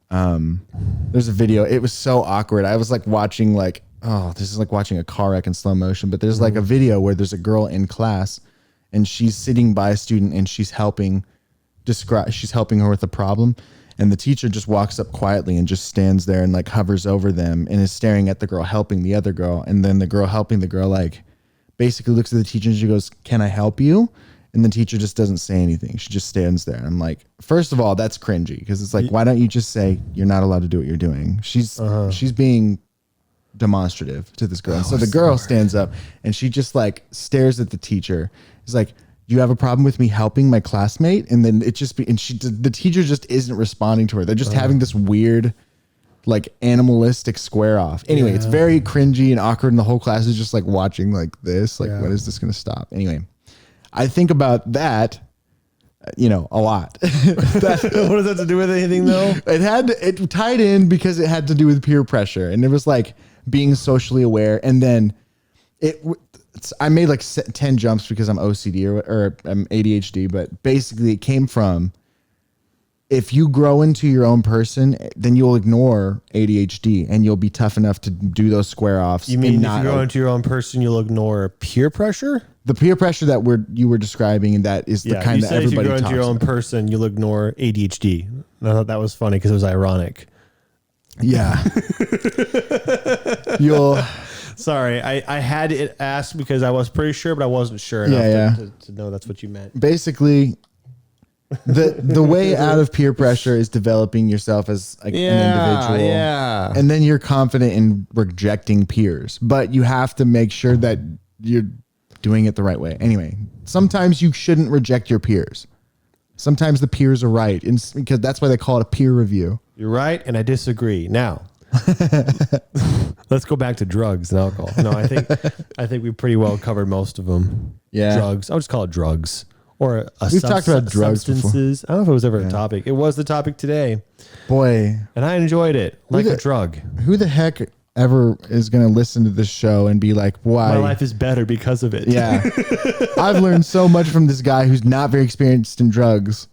There's a video. It was so awkward. I was like watching this is like watching a car wreck in slow motion, but there's like a video where there's a girl in class and she's sitting by a student and she's helping her with a problem. And the teacher just walks up quietly and just stands there and like hovers over them and is staring at the girl helping the other girl. And then the girl helping the girl like basically looks at the teacher and she goes, "Can I help you?" And the teacher just doesn't say anything. She just stands there. And I'm like, first of all, that's cringy because it's like, why don't you just say you're not allowed to do what you're doing? She's being demonstrative to this girl. And so the girl stands up and she just like stares at the teacher. It's like, "Do you have a problem with me helping my classmate?" And then the teacher just isn't responding to her. They're just having this weird, like animalistic square off. Anyway, it's very cringy and awkward. And the whole class is just like watching like this, like, when is this going to stop? Anyway, I think about that, a lot. What does that have to do with anything though? It tied in because it had to do with peer pressure, and it was like being socially aware. And then I made like 10 jumps because I'm OCD or I'm ADHD, but basically it came from, if you grow into your own person, then you'll ignore ADHD and you'll be tough enough to do those square offs. You mean if you grow into your own person, you'll ignore peer pressure? The peer pressure that you were describing, and that is the kind that everybody talks about. If you grow into your own person, you'll ignore ADHD. I thought that was funny because it was ironic. Yeah. Sorry, I had it asked because I was pretty sure, but I wasn't sure enough to know that's what you meant. Basically, The way out of peer pressure is developing yourself as an individual. Yeah. And then you're confident in rejecting peers. But you have to make sure that you're doing it the right way. Anyway, sometimes you shouldn't reject your peers. Sometimes the peers are right. Because that's why they call it a peer review. You're right, and I disagree. Now, let's go back to drugs and alcohol. No, I think we pretty well covered most of them. Yeah. Drugs. I'll just call it drugs. Or We've talked about drugs substances. Before. I don't know if it was ever a topic. It was the topic today. Boy. And I enjoyed it. Like a drug. Who the heck ever is going to listen to this show and be like, why? My life is better because of it. Yeah. I've learned so much from this guy who's not very experienced in drugs.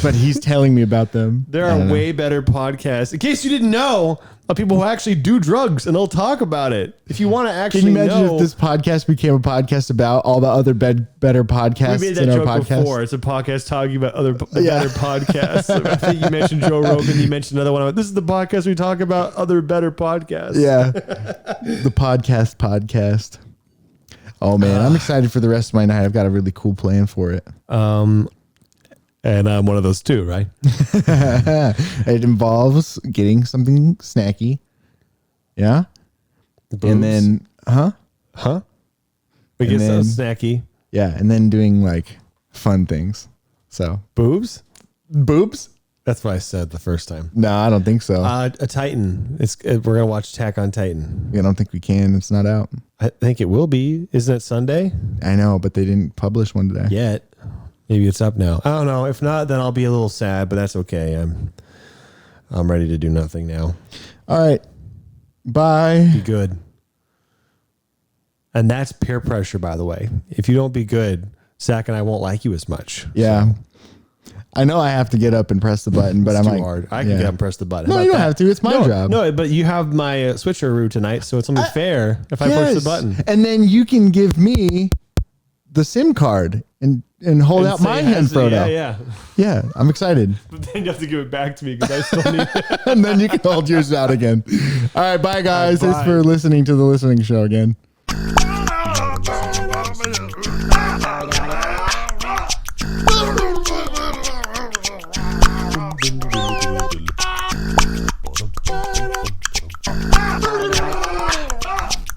But he's telling me about them. There are way better podcasts. In case you didn't know, of people who actually do drugs and they'll talk about it. If you want to actually Can you imagine know, if this podcast became a podcast about all the other better podcasts we made that in our joke podcast? before. It's a podcast talking about other better podcasts. I think you mentioned Joe Rogan. You mentioned another one. This is the podcast we talk about other better podcasts. Yeah. The podcast. Oh, man. I'm excited for the rest of my night. I've got a really cool plan for it. And I'm one of those too, right? It involves getting something snacky. Yeah. Boobs. And then, We get then- so snacky. yeah. And then doing like fun things. So, Boobs? boobs? That's what I said the first time. No, I don't think so. A Titan. We're going to watch Attack on Titan. I don't think we can. It's not out. I think it will be. Isn't it Sunday? I know, but they didn't publish one today. Yet. Maybe it's up now. I don't know. If not, then I'll be a little sad, but that's okay. I'm ready to do nothing now. All right. Bye. Be good. And that's peer pressure, by the way. If you don't be good, Zach and I won't like you as much. Yeah. I know I have to get up and press the button, but It's I'm too like, hard. I can get up and press the button. No, How you about don't have to. It's my job. No, but you have my switcheroo tonight, so it's only fair if I push the button. And then you can give me the SIM card and hold out say my it has hand to- photo. Yeah. Yeah, I'm excited. But then you have to give it back to me because I still need it. And then you can hold yours out again. All right, bye guys. Bye. Thanks for listening to the listening show again.